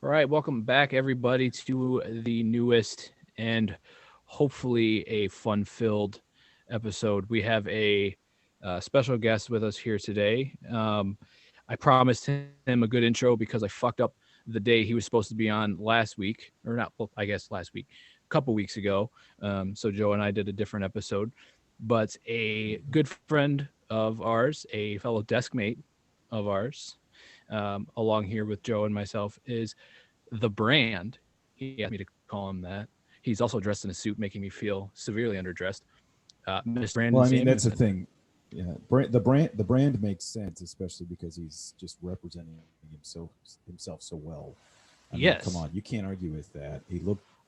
All right, welcome back, everybody, to the newest and hopefully a fun-filled episode. We have a special guest with us here today. I promised him a good intro because I fucked up the day he was supposed to be on last week, or not, well, I guess last week, a couple weeks ago. So Joe and I did a different episode, but a good friend of ours, a fellow desk mate of ours, along here with Joe and myself, is the Brand. He asked me to call him that. He's also dressed in a suit, making me feel severely underdressed. Mr. Brandon Well, I mean, that's the Samuelson. thing. Yeah, the brand makes sense, especially because he's just representing himself so well. I mean, come Yes. on, you can't argue with that.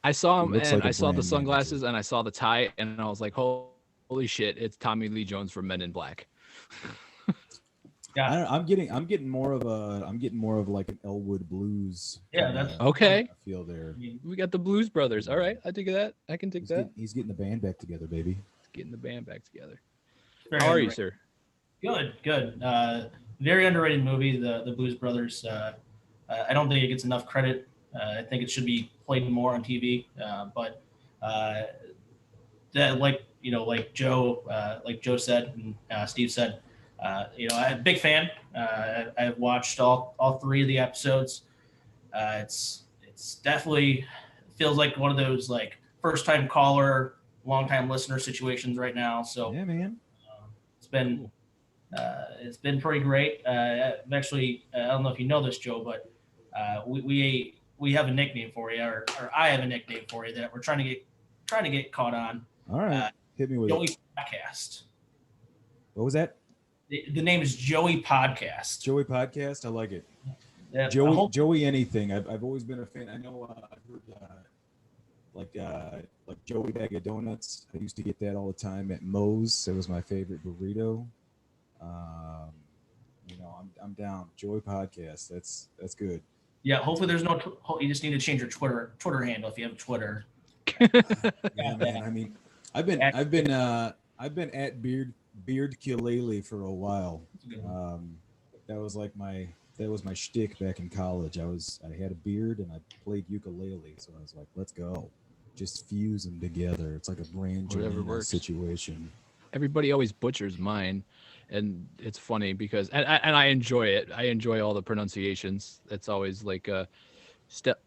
I saw He him looks and like a I saw the brand manager. sunglasses and I saw the tie and I was like, holy shit, it's Tommy Lee Jones from Men in Black. Yeah, I'm getting more of like an Elwood Blues yeah, that's Okay. feel there. I mean, We got the Blues Brothers. All right. I dig that. I can dig that. He's getting the band back together, baby. Getting the band back together. very How are you, underrated. sir? Good. Very underrated movie, the Blues Brothers. I don't think it gets enough credit. I think it should be played more on TV. But uh, that, like Joe said and Steve said, I'm a big fan. I've watched all three of the episodes. It's definitely feels like one of those like first time caller, long time listener situations right now. So Yeah, man. it's been Cool. it's been pretty great. I've actually, I don't know if you know this, Joe, but we have a nickname for you, or I have a nickname for you that we're trying to get caught on. All right, Uh, hit me with Joey it. Podcast. What was that? The name is Joey Podcast. Joey podcast. I like it. Yeah, I Joey hope- Joey anything. I've always been a fan. I know I've heard like Joey Bag of Donuts. I used to get that all the time at Moe's. It was my favorite burrito. Um, I'm down. Joey podcast. That's good. yeah, hopefully there's no. You just need to change your Twitter handle if you have Twitter. Yeah, man. I mean, I've been at Beard Killaley for a while. Um, that was like that was my shtick back in college. I had a beard and I played ukulele, so I was like, let's go, just fuse them together. It's like a Whatever Brangelina works. situation. Everybody always butchers mine, and it's funny because and I enjoy it. I enjoy all the pronunciations. It's always like step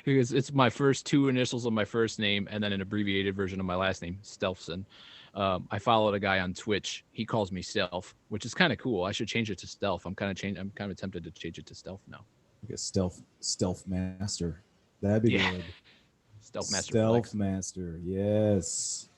because it's my first two initials of my first name and then an abbreviated version of my last name, Stelfson. I followed a guy on Twitch. He calls me Stealth, which is kind of cool. I should change it to Stealth. I'm kind of tempted to change it to Stealth now. Like a stealth master. That'd be Yeah. good. Stealth Master Stealth Flex. master. Yes.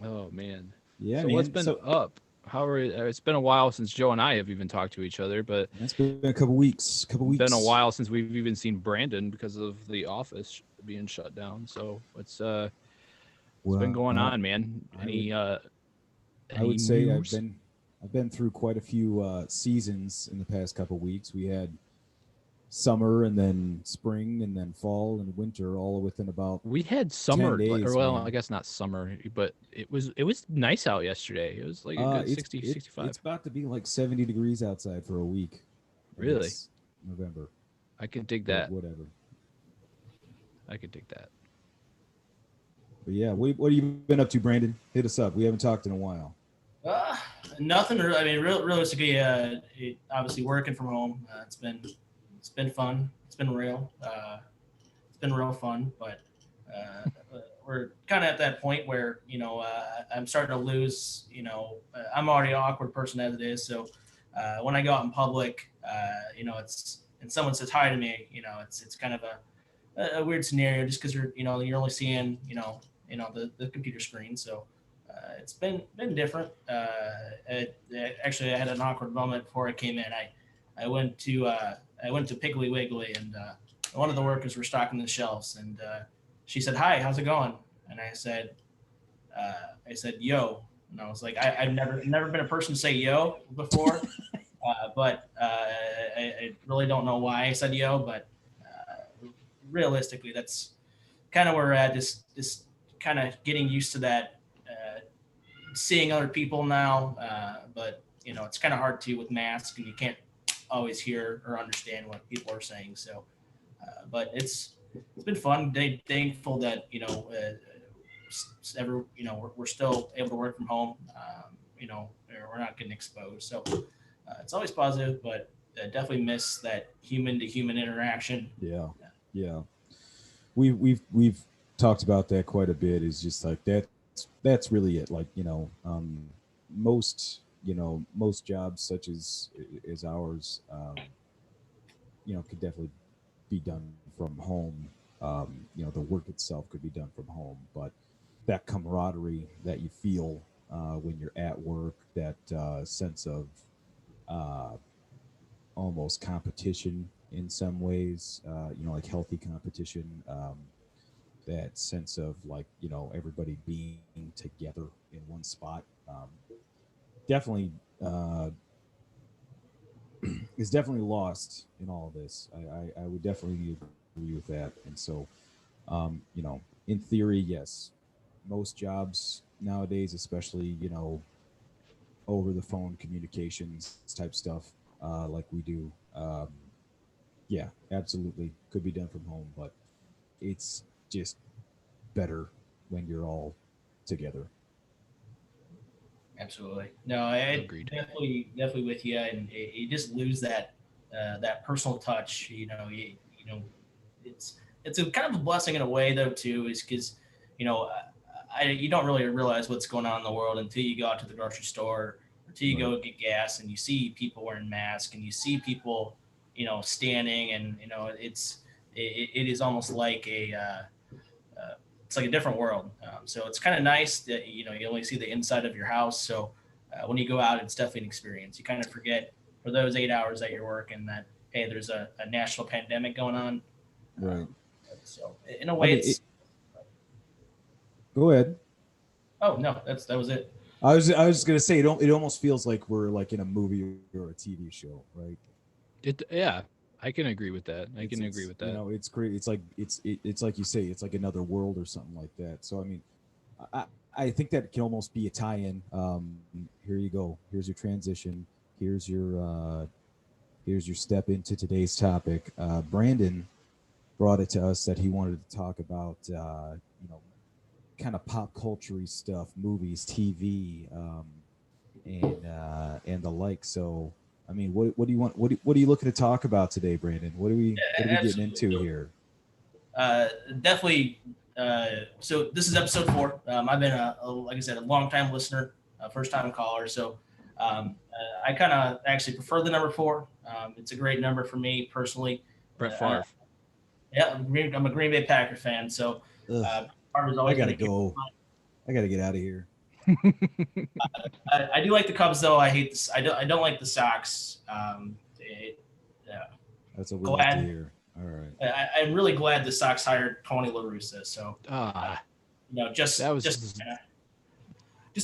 Oh man. Yeah, So man. what's been up? It's been a while since Joe and I have even talked to each other, but It's been a couple weeks. been a while since we've even seen Brandon because of the office being shut down. So what's been going on, man? Any I would say news? I've been through quite a few seasons in the past couple weeks. We had summer and then spring and then fall and winter all within about We had summer, days, or well, man. I guess not summer, but it was nice out yesterday. It was like a good 60, 65. It's about to be like 70 degrees outside for a week. And Really? it's November. I could dig But that. whatever. I could dig that. But yeah, what have you been up to, Brandon? Hit us up. We haven't talked in a while. Uh, Nothing. I mean, realistically, obviously working from home. It's been fun. It's been real. It's been real fun. But we're kind of at that point where I'm starting to lose. I'm already an awkward person as it is. So when I go out in public, it's and someone says hi to me, it's kind of a weird scenario just because you're only seeing the computer screen. So. It's been different. Actually, I had an awkward moment before I came in. I went to Piggly Wiggly, and one of the workers were stocking the shelves, and she said, "Hi, how's it going?" And I said, "Yo," and I was like, I've never been a person to say "yo" before, but I really don't know why I said "yo," but realistically, that's kind of where we're at. Just kind of getting used to that. Seeing other people now, but it's kind of hard to with masks, and you can't always hear or understand what people are saying. So, but it's been fun. Thankful that we're still able to work from home. We're not getting exposed. So it's always positive, but definitely miss that human to human interaction. Yeah, yeah. We've talked about that quite a bit. Is just like that's really it. Like most jobs such as ours, could definitely be done from home. The work itself could be done from home, but that camaraderie that you feel when you're at work, that sense of uh, almost competition in some ways, like healthy competition, that sense of like, everybody being together in one spot, definitely uh, is definitely lost in all of this. I would definitely agree with that. And so, in theory, yes, most jobs nowadays, especially, over the phone communications type stuff, like we do, yeah, absolutely could be done from home, but it's just better when you're all together. Absolutely. No, I Agreed. definitely with you, and you just lose that personal touch. It's a kind of a blessing in a way though too, is because you know you don't really realize what's going on in the world until you go out to the grocery store, until you Right. go get gas, and you see people wearing masks, and you see people standing, and it is almost like it's like a different world. So it's kind of nice that you only see the inside of your house. So when you go out, it's definitely an experience. You kind of forget for those 8 hours that you're working that hey, there's a national pandemic going on. Right. Um, so in a I way, mean, it's go ahead. oh no, that was it. I was just gonna say it almost feels like we're like in a movie or a TV show, right? Yeah, I can agree with that. I can agree It's with that. it's great. It's like it's like you say, it's like another world or something like that. So I mean, I I think that can almost be a tie-in. Here you go. Here's your transition. Here's your here's your step into today's topic. Brandon brought it to us that he wanted to talk about kind of pop culture stuff, movies, TV, and the like. So, I mean, what do you want? What are you looking to talk about today, Brandon? What are we getting Absolutely. into So, here? definitely. So this is episode 4. I've been like I said, a long time listener, first time caller. So I kind of actually prefer the number 4. It's a great number for me personally. Brett Uh, Favre. yeah, I'm a Green Bay Packer fan. So Ugh, Harvard's I always been gotta a kicker. go. I gotta get out of here. I do like the Cubs though. I hate this. I don't like the Sox. That's what we like to Glad. hear. All right. I'm really glad the Sox hired Tony La Russa. So Ah, just that was just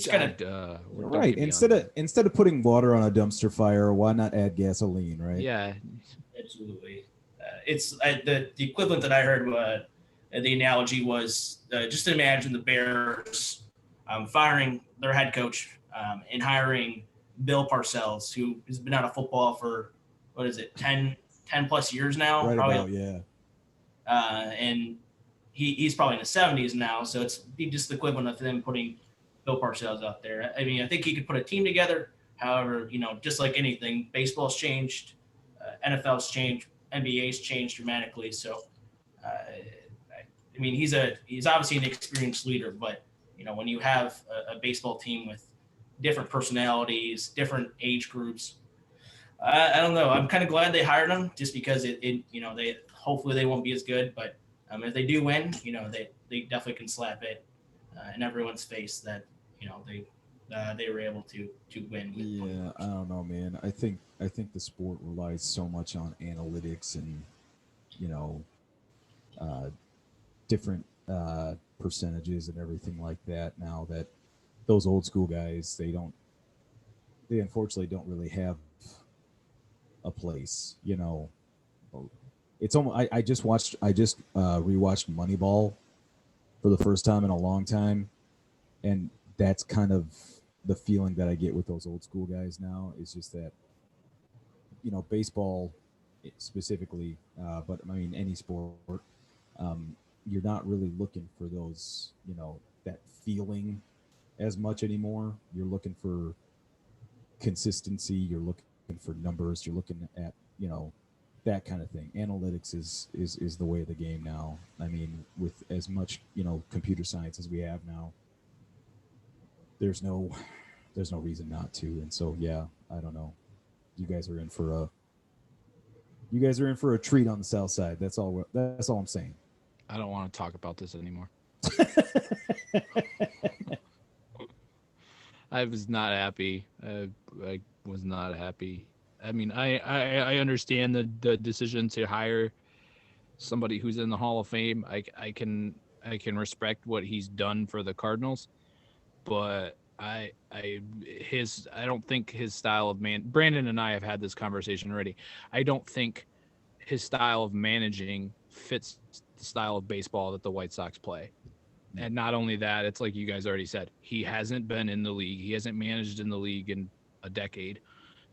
kind of don't Right. get me on that. Instead of putting water on a dumpster fire, why not add gasoline? Right. Yeah, absolutely. It's the equivalent that I heard. The analogy was just imagine the Bears firing their head coach and hiring Bill Parcells, who has been out of football for what is it 10 plus years now, Right probably. about, yeah. And he's probably in the 70s now, so it's just the equivalent of them putting Bill Parcells out there. I mean, I think he could put a team together. However, just like anything, baseball's changed, NFL's changed, NBA's changed dramatically. So, I mean, he's obviously an experienced leader, but when you have a baseball team with different personalities, different age groups, I don't know. I'm kind of glad they hired him just because they hopefully they won't be as good, but if they do win, they definitely can slap it in everyone's face that they were able to win. Yeah, I don't know, man. I think the sport relies so much on analytics and you know uh, different percentages and everything like that. Now that those old school guys, they unfortunately don't really have a place. It's almost. I just rewatched Moneyball for the first time in a long time, and that's kind of the feeling that I get with those old school guys now. Is just that baseball specifically, but I mean any sport, you're not really looking for those, that feeling as much anymore. You're looking for consistency. You're looking for numbers. You're looking at, that kind of thing. Analytics is the way of the game now. I mean, with as much, computer science as we have now, there's no reason not to. And so, yeah, I don't know. You guys are in for a treat on the south side. That's all. That's all I'm saying. I don't want to talk about this anymore. I was not happy. I was not happy. I mean, I understand the decision to hire somebody who's in the Hall of Fame. I can respect what he's done for the Cardinals, but I don't think his style of Brandon and I have had this conversation already. I don't think his style of managing fits the style of baseball that the White Sox play. And not only that, it's like you guys already said, he hasn't been in the league. He hasn't managed in the league in a decade.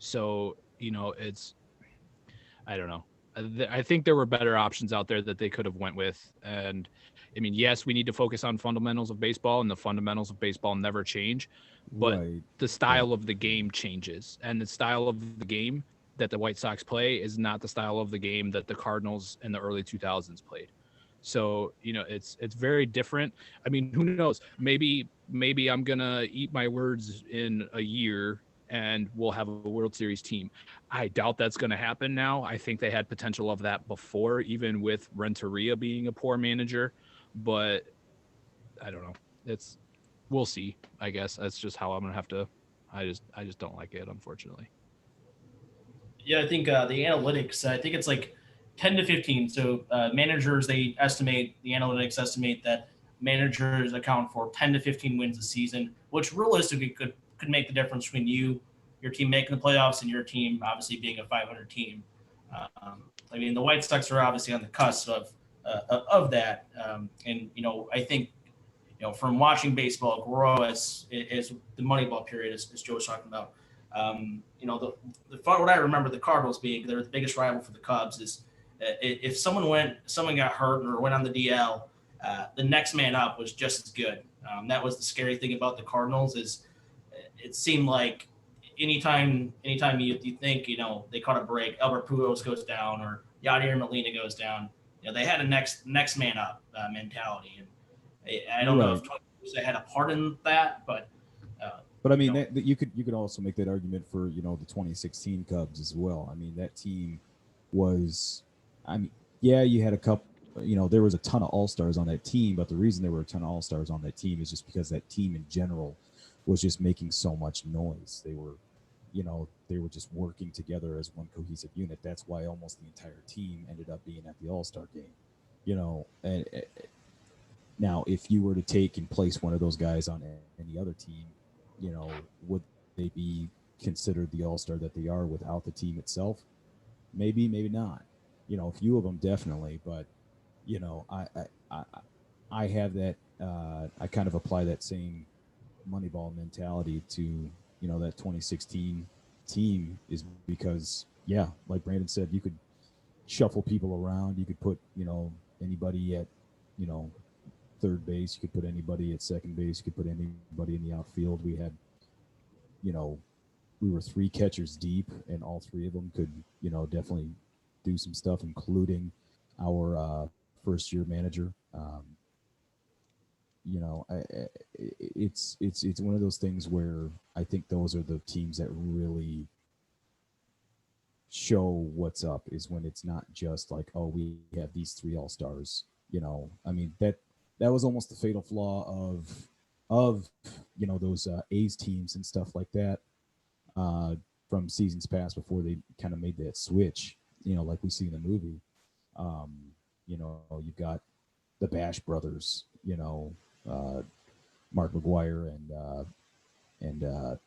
So, I don't know. I think there were better options out there that they could have went with. And I mean, yes, we need to focus on fundamentals of baseball, and the fundamentals of baseball never change, but Right. the style of the game changes. And the style of the game that the White Sox play is not the style of the game that the Cardinals in the early 2000s played. So, it's very different. I mean, who knows? Maybe I'm going to eat my words in a year and we'll have a World Series team. I doubt that's going to happen now. I think they had potential of that before, even with Renteria being a poor manager, but I don't know. We'll see. I guess that's just how I'm going to have to. I just don't like it, unfortunately. Yeah, I think the analytics. I think it's like 10 to 15. So managers, the analytics estimate that managers account for 10 to 15 wins a season, which realistically could make the difference between your team making the playoffs, and your team obviously being a 500 team. I mean, the White Sox are obviously on the cusp of that, and I think from watching baseball grow as the Moneyball period, as Joe was talking about. What I remember the Cardinals being, they're the biggest rival for the Cubs, is if someone got hurt or went on the DL, the next man up was just as good. That was the scary thing about the Cardinals, is it seemed like anytime you think they caught a break, Albert Pujols goes down or Yadier Molina goes down, they had a next man up mentality, and I don't know if they had a part in that, but. But I mean, that you could also make that argument for the 2016 Cubs as well. I mean, that team was, I mean, yeah, you had a couple. There was a ton of all-stars on that team, but the reason there were a ton of all-stars on that team is just because that team in general was just making so much noise. They were just working together as one cohesive unit. That's why almost the entire team ended up being at the All-Star game. And now if you were to take and place one of those guys on any other team, would they be considered the all-star that they are without the team itself? Maybe not. A few of them definitely, but I have that. I kind of apply that same Moneyball mentality to that 2016 team, is because like Brandon said, you could shuffle people around. You could put anybody at third base. You could put anybody at second base. You could put anybody in the outfield. We had, we were 3 catchers deep, and all 3 of them could, definitely do some stuff, including our first year manager. It's one of those things where I think those are the teams that really show what's up, is when it's not just like, oh, we have these 3 all-stars. I mean, that was almost the fatal flaw of those A's teams and stuff like that from seasons past, before they kind of made that switch, like we see in the movie. You've got the Bash brothers, Mark McGuire and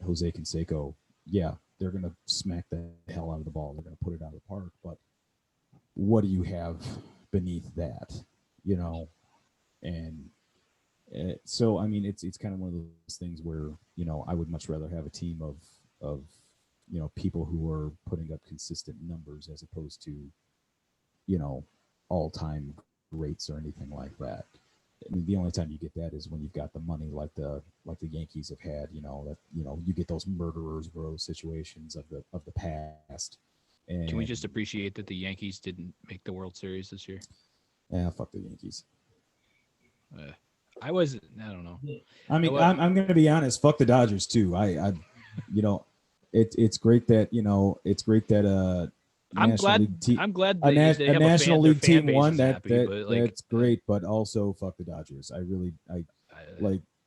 Jose Canseco. Yeah, they're going to smack the hell out of the ball. They're going to put it out of the park. But what do you have beneath that? And so, I mean, it's kind of one of those things where I would much rather have a team of people who are putting up consistent numbers as opposed to, all-time greats or anything like that. I mean, the only time you get that is when you've got the money, like the Yankees have had. You get those murderers row situations of the past. And Can we just appreciate that the Yankees didn't make the World Series this year? Yeah, fuck the Yankees. I don't know. I mean, I'm going to be honest. Fuck the Dodgers too. It's great that I'm glad a National League team won. Happy, that's great, but also fuck the Dodgers.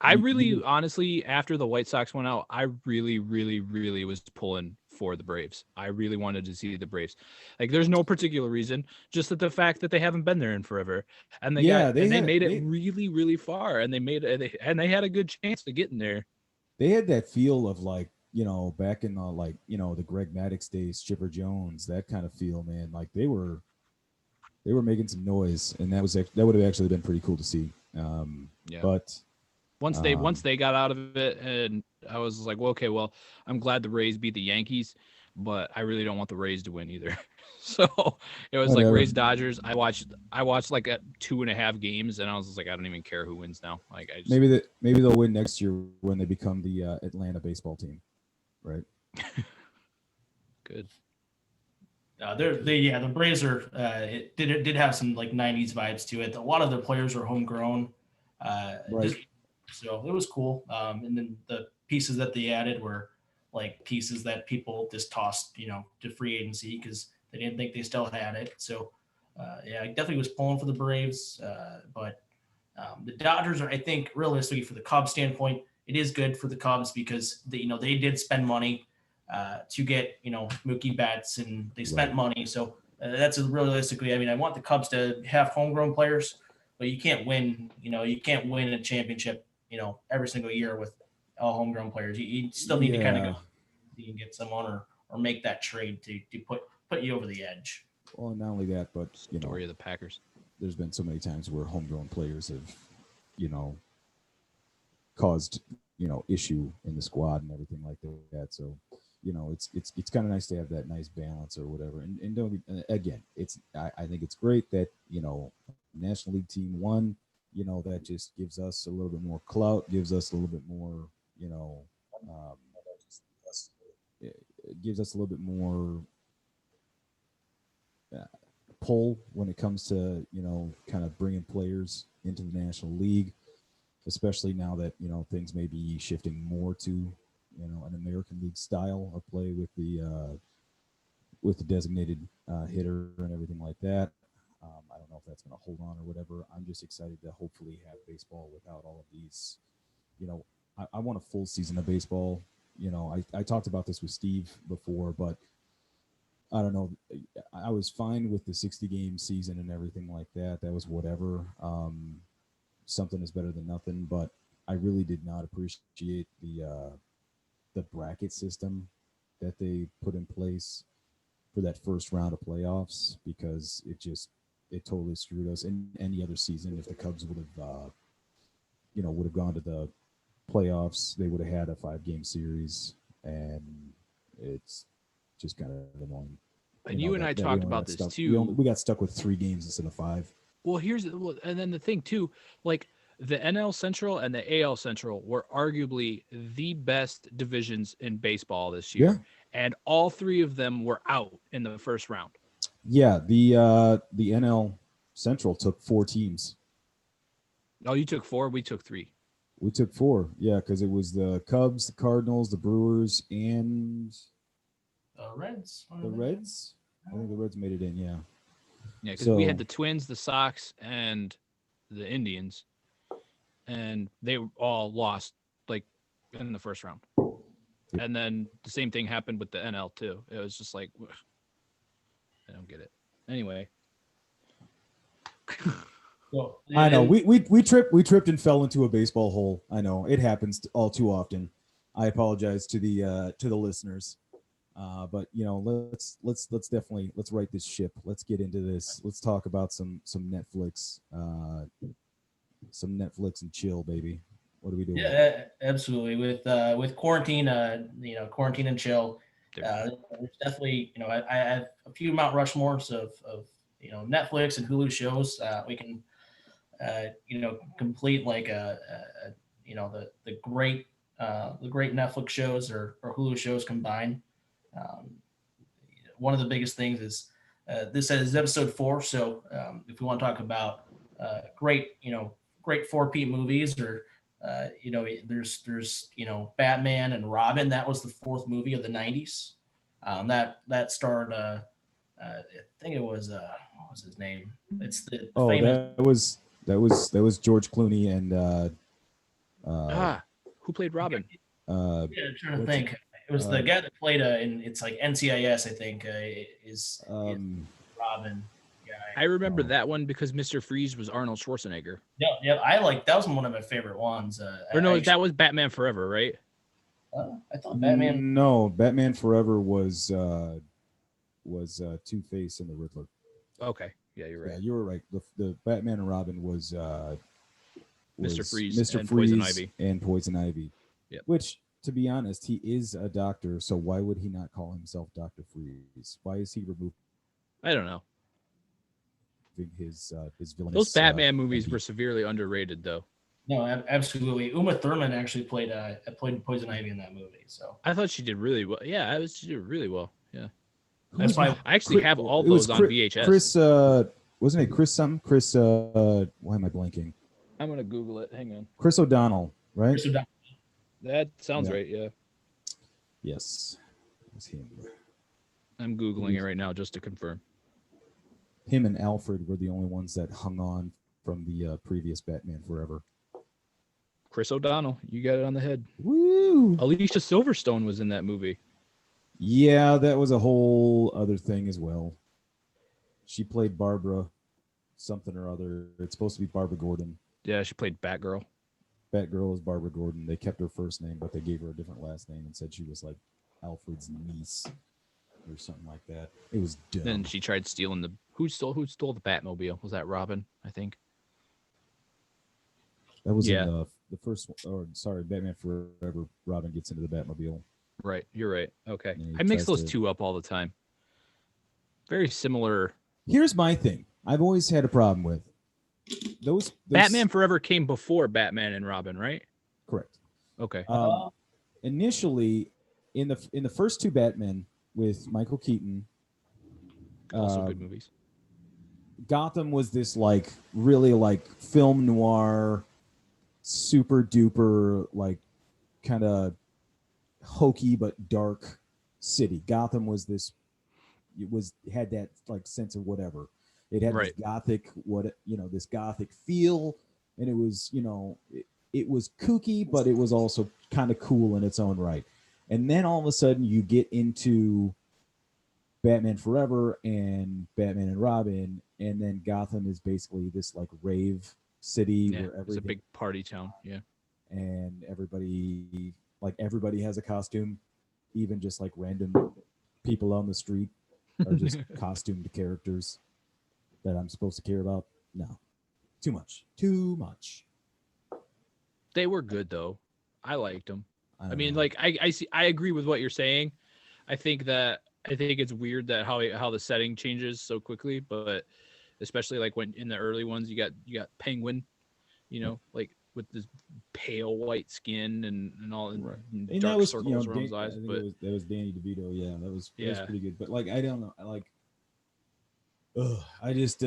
I really, honestly, after the White Sox went out, I really, really, really was pulling for the Braves. I really wanted to see the Braves. Like, there's no particular reason, just that the fact that they haven't been there in forever, and they made it really, really far, and they had a good chance of getting there. They had that feel of back in the Greg Maddux days, Chipper Jones, that kind of feel, man. Like they were making some noise, and that would have actually been pretty cool to see. But once they got out of it, and I was like, well, okay, well, I'm glad the Rays beat the Yankees, but I really don't want the Rays to win either. So it was like Rays Dodgers. I watched like 2.5 games, and I was just like, I don't even care who wins now. Like maybe they'll win next year when they become the Atlanta baseball team, right? Good. The Braves are it did have some like 90s vibes to it. A lot of their players were homegrown. Right. So it was cool. And then the pieces that they added were like pieces that people just tossed, to free agency because they didn't think they still had it. So, I definitely was pulling for the Braves. But the Dodgers are, I think, realistically, for the Cubs standpoint, it is good for the Cubs because they did spend money to get, Mookie Betts, and they spent money. So that's realistically, I mean, I want the Cubs to have homegrown players, but you can't win, you can't win a championship, every single year with all homegrown players. You still need to kind of go you can get someone or make that trade to put you over the edge. Well, not only that, but story of the Packers. There's been so many times where homegrown players have, caused issue in the squad and everything like that. So, it's kind of nice to have that nice balance or whatever. And don't again, I think it's great that National League team won. That just gives us a little bit more clout, gives us a little bit more, it gives us a little bit more pull when it comes to kind of bringing players into the National League, especially now that things may be shifting more to an American League style of play with the designated hitter and everything like that. I don't know if that's going to hold on or whatever. I'm just excited to hopefully have baseball without all of these. I want a full season of baseball. I talked about this with Steve before, but I don't know. I was fine with the 60-game season and everything like that. That was whatever. Something is better than nothing, but I really did not appreciate the bracket system that they put in place for that first round of playoffs, because it totally screwed us. In any other season, if the Cubs would have gone to the playoffs, they would have had a 5-game series, and it's just kind of annoying. And you and I talked about this too. We got stuck with 3 games instead of 5. Well, and then the thing too, like the NL Central and the AL Central were arguably the best divisions in baseball this year. Yeah. And all 3 of them were out in the first round. Yeah, the NL Central took 4 teams. Oh, you took 4, we took 3. We took 4, yeah, because it was the Cubs, the Cardinals, the Brewers, and Reds. The Reds? I think the Reds made it in, yeah. Yeah, because we had the Twins, the Sox, and the Indians, and they all lost like in the first round. And then the same thing happened with the NL too. It was just like, I don't get it. Anyway. Well, I know we tripped and fell into a baseball hole. I know it happens all too often. I apologize to the listeners, but let's definitely right this ship. Let's get into this. Let's talk about some Netflix, and chill, baby. What are we doing? Yeah, absolutely. With quarantine, quarantine and chill. There's definitely, I have a few Mount Rushmores of Netflix and Hulu shows. We can complete like the great Netflix shows or Hulu shows combined. One of the biggest things is this is episode 4. So if we want to talk about great 4P movies, or there's Batman and Robin. That was the 4th movie of the 90s. That starred I think it was what was his name? It's the famous. That was George Clooney and who played Robin? I'm trying to think. It was the guy that played in it's like NCIS, I think, is Robin. Yeah, I remember that one because Mr. Freeze was Arnold Schwarzenegger. Yeah. That was one of my favorite ones. That was Batman Forever, right? I thought Batman. No, Batman Forever was Two-Face and the Riddler. Okay, yeah, you're right. Yeah, you were right. The Batman and Robin was Mr. Freeze, and Poison Ivy. And Poison Ivy. Yep. Which, to be honest, he is a doctor, so why would he not call himself Dr. Freeze? Why is he removing I don't know. his villainous? Those Batman movies were severely underrated, though. No, absolutely. Uma Thurman actually played Poison Ivy in that movie. So I thought she did really well. Yeah, she did really well. Yeah. That's why I actually have all those on VHS. Chris, wasn't it Chris something? Chris, why am I blanking? I'm gonna Google it. Hang on. Chris O'Donnell, right? Chris O'Donnell. That sounds right. Yeah. Yes, it was him. I'm Googling it right now just to confirm. Him and Alfred were the only ones that hung on from the previous Batman Forever. Chris O'Donnell, you got it on the head. Woo! Alicia Silverstone was in that movie. Yeah, that was a whole other thing as well. She played Barbara something or other. It's supposed to be Barbara Gordon. Yeah, she played Batgirl. Batgirl is Barbara Gordon. They kept her first name, but they gave her a different last name and said she was like Alfred's niece or something like that. It was dumb. Then she tried stealing the who stole the Batmobile? Was that Robin? I think. That was in the first one. Or sorry, Batman Forever. Robin gets into the Batmobile. Right, you're right. Okay, I mix those two up all the time. Very similar. Here's my thing. I've always had a problem with those Batman Forever came before Batman and Robin, right? Correct. Okay. Initially, in the first 2 Batman with Michael Keaton, also good movies. Gotham was this like really like film noir, super duper like kind of hokey but dark city. Gotham was this. It had that like sense of whatever. It had this gothic this gothic feel, and it was it was kooky, but it was also kind of cool in its own right. And then all of a sudden you get into Batman Forever and Batman and Robin, and then Gotham is basically this like rave city where it's a big party town. Yeah, and everybody has a costume, even just like random people on the street are just costumed characters that I'm supposed to care about. No, too much. They were good though. I liked them. I agree with what you're saying. I think it's weird that how the setting changes so quickly, but especially like when in the early ones you got Penguin, like with this pale white skin and all and dark circles around his eyes. But that was Danny DeVito. Yeah, that was pretty good. But like I don't know, I just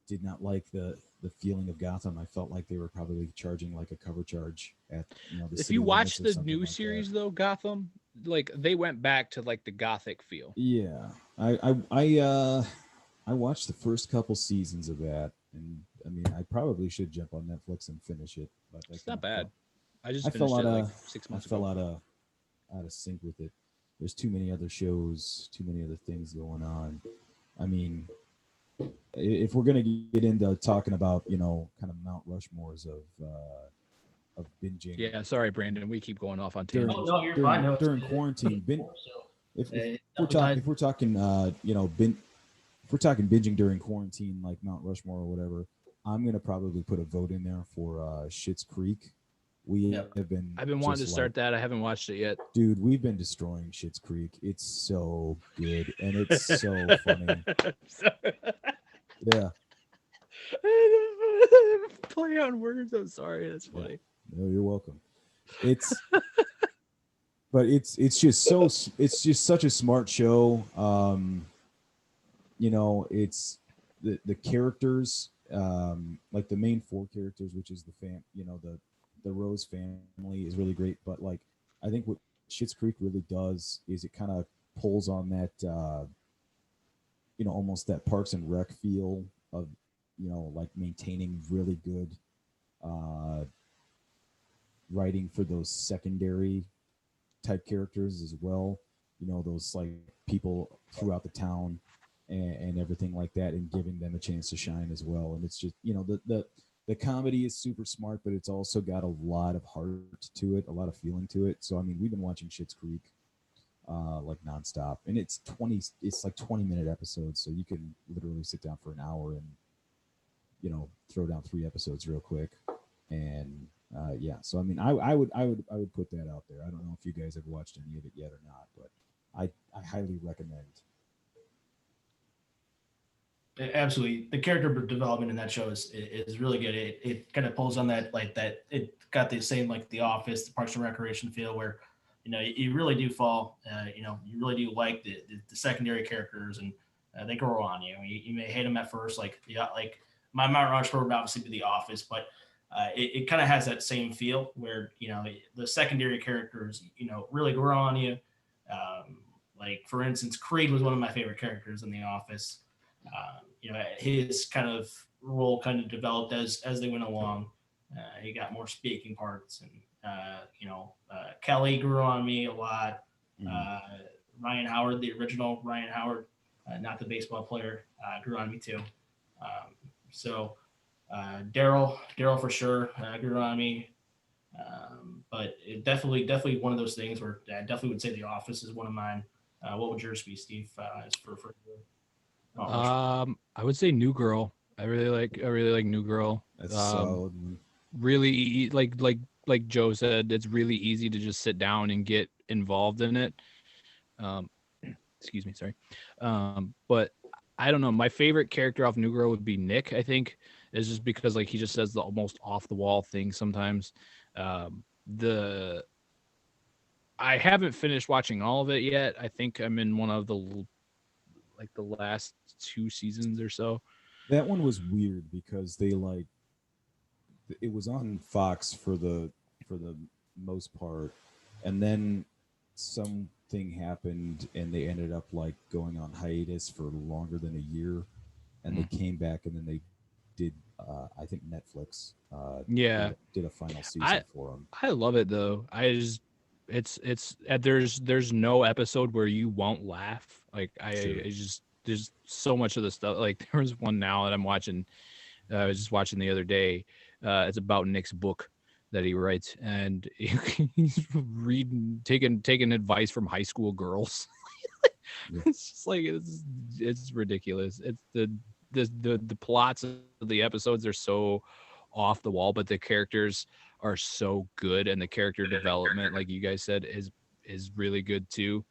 did not like the feeling of Gotham. I felt like they were probably charging like a cover charge at the if you watch the new series though, Gotham, like they went back to like the gothic feel. Yeah, I watched the first couple seasons of that, and I mean I probably should jump on Netflix and finish it. But it's not bad. I just finished it like 6 months ago. I fell out of sync with it. There's too many other shows, too many other things going on. I mean, if we're gonna get into talking about kind of Mount Rushmores of binging. Yeah, sorry, Brandon. We keep going off on tangents. No, you're fine. During quarantine, if we're talking binging during quarantine, like Mount Rushmore or whatever, I'm gonna probably put a vote in there for Schitt's Creek We Yep. have been. I've been wanting to start that. I haven't watched it yet. Dude, we've been destroying Schitt's Creek. It's so good and it's so funny. Yeah. Play on words. I'm sorry. That's funny. No, you're welcome. It's but it's just such a smart show. It's the characters, like the main four characters, which is the Rose family is really great. But like, I think what Schitt's Creek really does is it kind of pulls on that, almost that Parks and Rec feel of, like maintaining really good uh, writing for those secondary type characters as well. Those like people throughout the town and everything like that, and giving them a chance to shine as well. And it's just, the comedy is super smart, but it's also got a lot of heart to it, a lot of feeling to it. So I mean, we've been watching Schitt's Creek like nonstop, and it's like 20-minute episodes, so you can literally sit down for an hour and throw down 3 episodes real quick. And yeah, so I mean, I would put that out there. I don't know if you guys have watched any of it yet or not, but I highly recommend. Absolutely, the character development in that show is really good. It kind of pulls on that, like that. It got the same like The Office, the Parks and Recreation feel, where you really do fall. You really do like the secondary characters, and they grow on you. You may hate them at first, like my Mount Rushmore would obviously be The Office, but it kind of has that same feel where the secondary characters really grow on you. Like for instance, Creed was one of my favorite characters in The Office. His kind of role kind of developed as they went along. He got more speaking parts, and Kelly grew on me a lot. Ryan Howard, the original Ryan Howard, not the baseball player, grew on me too. So Daryl for sure grew on me. But it definitely one of those things where I definitely would say The Office is one of mine. What would yours be, Steve? As for I would say New Girl. I really like New Girl. That's solid. Really like Joe said, it's really easy to just sit down and get involved in it. Excuse me, sorry. But I don't know. My favorite character off New Girl would be Nick. I think is just because like he just says the almost off the wall thing sometimes. I haven't finished watching all of it yet. I think I'm in one of the last 2 seasons or so. That one was weird because it was on Fox for the most part, and then something happened and they ended up like going on hiatus for longer than a year, and they came back, and then they did I think Netflix did a final season for them. I love it though. It's there's no episode where you won't laugh. Like there's so much of the stuff. Like there was one now that I'm watching. I was just watching the other day. It's about Nick's book that he writes, and he's taking advice from high school girls. It's just like it's ridiculous. It's the plots of the episodes are so off the wall, but the characters are so good, and the character development, like you guys said, is really good too.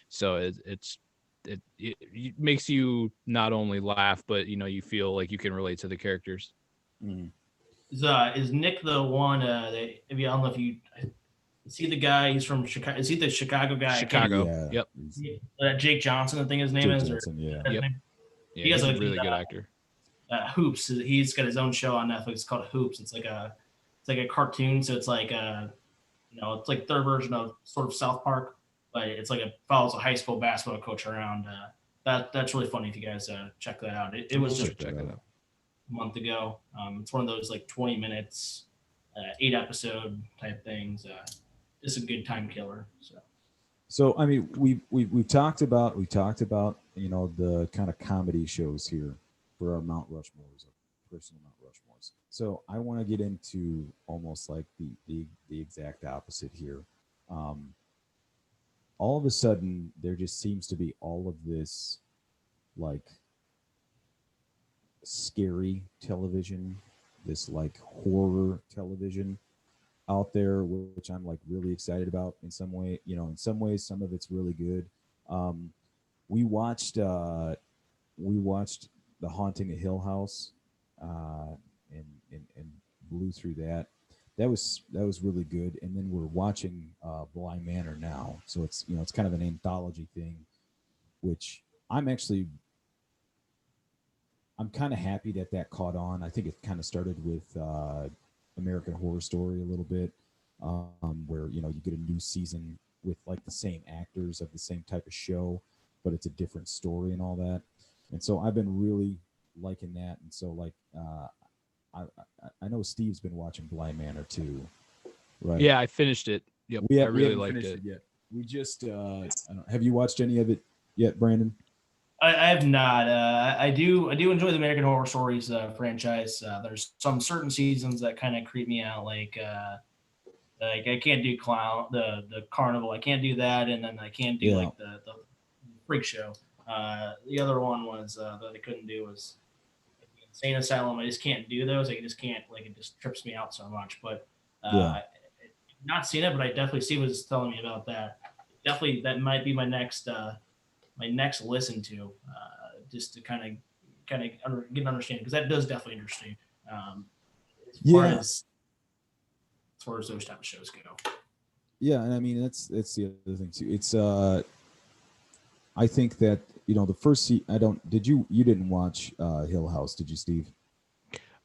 So it makes you not only laugh, but you feel like you can relate to the characters. Is Nick the one that I don't know if you is he the guy? He's from Chicago. Is he the Chicago guy? Chicago. Yep. Jake Johnson, I think his name Jake is. Johnson, yeah. Yep. Yeah, he's a really good actor. Hoops. He's got his own show on Netflix called Hoops. It's like a cartoon, so it's like it's like their version of sort of South Park, but it's like follows a high school basketball coach around. That's really funny if you guys check that out. It was just check it out. a month ago. It's one of those like 20 minutes, 8 episode type things. It's a good time killer. So I mean, we've talked about the kind of comedy shows here for our Mount Rushmores, our personal Mount Rushmores. So I want to get into almost like the exact opposite here. All of a sudden, there just seems to be all of this like scary television, this like horror television. out there, which I'm like really excited about in some way. In some ways, some of it's really good. Um, we watched The Haunting of Hill House, uh, and blew through that. That was really good. And then we're watching Bly Manor now, so it's kind of an anthology thing, which I'm actually I'm kind of happy that caught on. I think it kind of started with American Horror Story a little bit, where you get a new season with like the same actors of the same type of show, but it's a different story and all that. And so I've been really liking that. And so like I know Steve's been watching Bly Manor too, right? Yeah, I finished it. Yep, I We really haven't liked finished it. it yet. We just have you watched any of it yet, Brandon? I have not. I do enjoy the American Horror Stories franchise. There's some certain seasons that kind of creep me out, like I can't do the carnival. I can't do that, and then I can't do Yeah. like the freak show. The other one was that I couldn't do was like, the insane asylum. I just can't do those. I just can't, like, it just trips me out so much. But Yeah. not seen it, but I definitely see what's telling me about that. Definitely, that might be my next listen to, just to get an understanding, because that does definitely interest me. Um, as far Yeah. as those type of shows go. Yeah, and I mean that's the other thing too. It's I think that the first I don't you didn't watch Hill House, did you, Steve?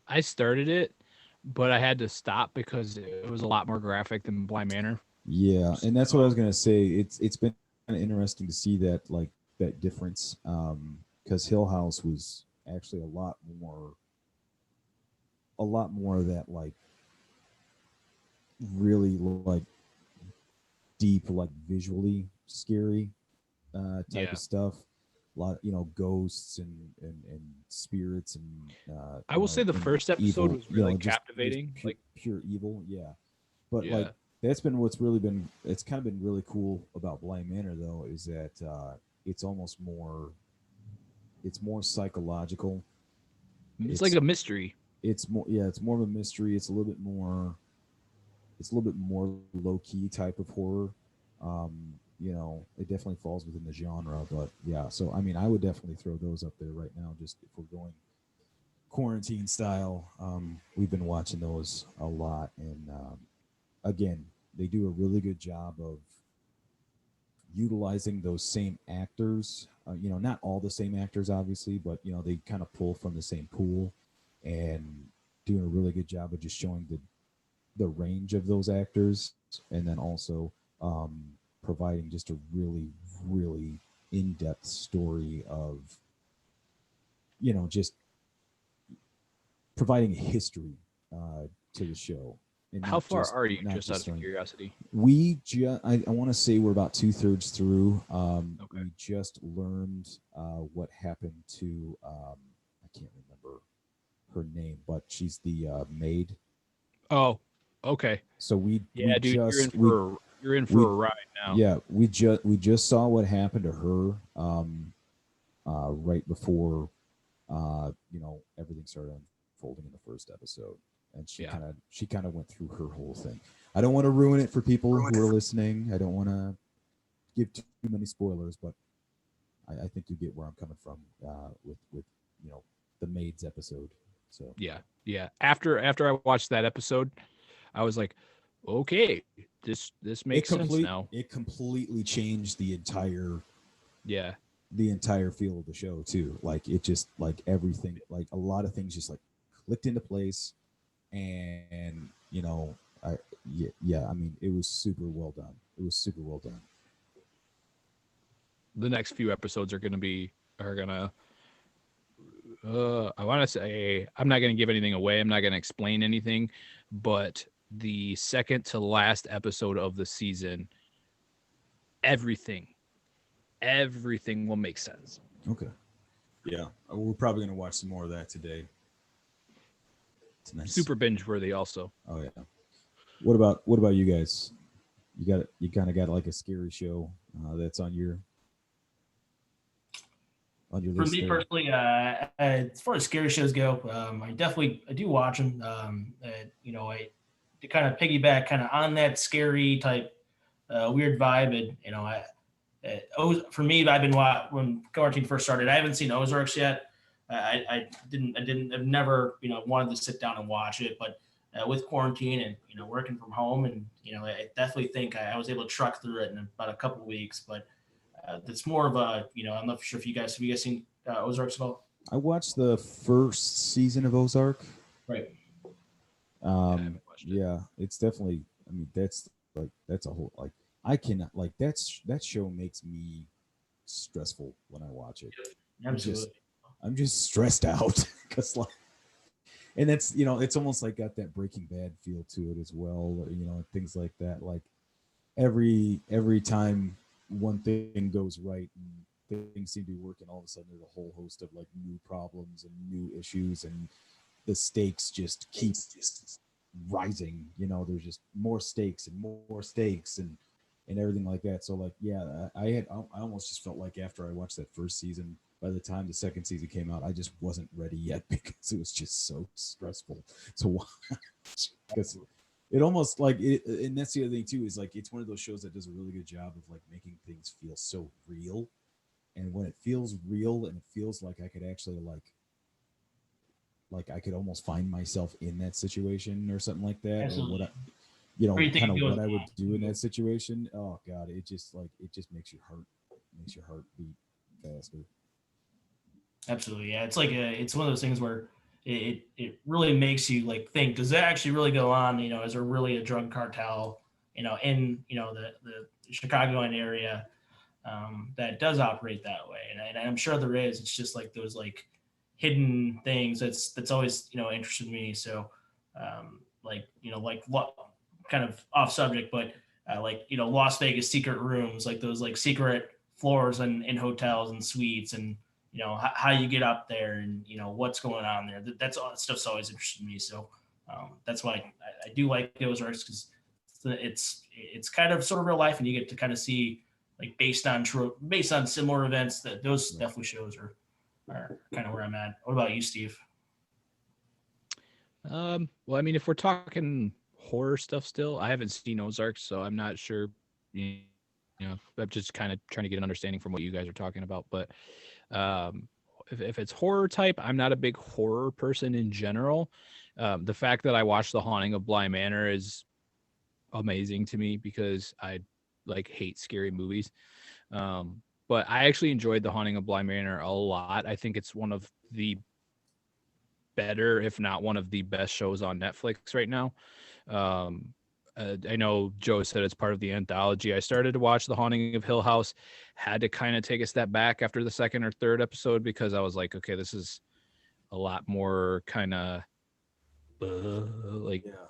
I started it, but I had to stop because it was a lot more graphic than Bly Manor. Yeah, and that's what I was gonna say. It's been kind of interesting to see that that difference, because Hill House was actually a lot more of that like really like deep, like visually scary type Yeah. of stuff. A lot, ghosts and spirits and I will say the and first episode evil. was really Just captivating. pure, Like, pure evil. Yeah, but yeah, like that's been what's really been. It's kind of been really cool about Bly Manor though, is that it's almost more. It's more psychological. it's like It's a mystery. it's more, yeah. It's more of a mystery. It's a little bit more. It's a little bit more low key type of horror. It definitely falls within the genre, but yeah. So I mean, I would definitely throw those up there right now. Just if we're going quarantine style, we've been watching those a lot, and again, they do a really good job of utilizing those same actors. Not all the same actors, obviously, but they kind of pull from the same pool, and doing a really good job of just showing the range of those actors, and then also providing just a really, really in-depth story of just providing history to the show, and How not far just are you, not just out just of on. curiosity? I want to say we're about 2/3 through. Okay. We just learned what happened to I can't remember her name, but she's the maid. Oh, okay. So we Yeah, dude, just you're in for we a ride now. yeah we just saw what happened to her right before everything started unfolding in the first episode, and Yeah. she kind of went through her whole thing. I don't want to ruin it for people who are listening. I don't want to give too many spoilers, but I think you get where I'm coming from with the maids episode. So Yeah. Yeah. After I watched that episode, I was like, okay, this makes sense now. it completely changed Yeah. the entire feel of the show too. Like it just like everything, like a lot of things just like clicked into place, and I yeah, I mean it was super well done. It was super well done. The next few episodes are gonna I want to say, I'm not going to give anything away. I'm not going to explain anything, but the second to last episode of the season, everything will make sense. Okay. Yeah, we're probably gonna watch some more of that today. It's nice. Super binge worthy also. Oh yeah. What about you guys? You kind of got like a scary show that's on your For list me there. personally, as far as scary shows go, I do watch them. to kind of piggyback kind of on that scary type weird vibe, and for me, I've been when quarantine first started. I haven't seen Ozarks yet. I've never wanted to sit down and watch it, but with quarantine and working from home, and I definitely think I was able to truck through it in about a couple of weeks. But it's more of a I'm not sure if you guys seen Ozarks at all. I watched the first season of Ozark. Right. Yeah, it's definitely. I mean, that's a whole I cannot that show makes me stressful when I watch it. Absolutely. I'm just stressed out because and that's it's almost like got that Breaking Bad feel to it as well, things like that. Like every time one thing goes right and things seem to be working, all of a sudden there's a whole host of like new problems and new issues, and the stakes just keep rising. There's just more stakes and more stakes and everything like that. So like, yeah, I almost just felt like after I watched that first season, by the time the second season came out, I just wasn't ready yet because it was just so stressful to watch. Because it almost like it, and that's the other thing too, is like it's one of those shows that does a really good job of like making things feel so real. And when it feels real and it feels like I could actually like I could almost find myself in that situation or something like that, Absolutely. or kind of what I would do in that situation. Oh God, it just makes your heart beat faster. Absolutely, yeah. It's like it's one of those things where it really makes you like think, does that actually really go on? Is there really a drug cartel, in the Chicagoan area that does operate that way? And I'm sure there is. It's just like those like hidden things that's always interested me. So kind of off subject, but Las Vegas secret rooms, like those like secret floors in hotels and suites, and how you get up there, and what's going on there. That's all that stuff's always interested me. So that's why I do like Ozarks, because it's kind of sort of real life, and you get to kind of see like based on similar events. That those definitely shows are kind of where I'm at. What about you, Steve? Well, I mean, if we're talking horror stuff still, I haven't seen Ozark, so I'm not sure. I'm just kind of trying to get an understanding from what you guys are talking about. But if it's horror type, I'm not a big horror person in general. The fact that I watched The Haunting of Bly Manor is amazing to me because I like hate scary movies. But I actually enjoyed The Haunting of Bly Manor a lot. I think it's one of the better, if not one of the best shows on Netflix right now. I know Joe said it's part of the anthology. I started to watch The Haunting of Hill House, had to kind of take a step back after the second or third episode because I was like, okay, this is a lot more kind of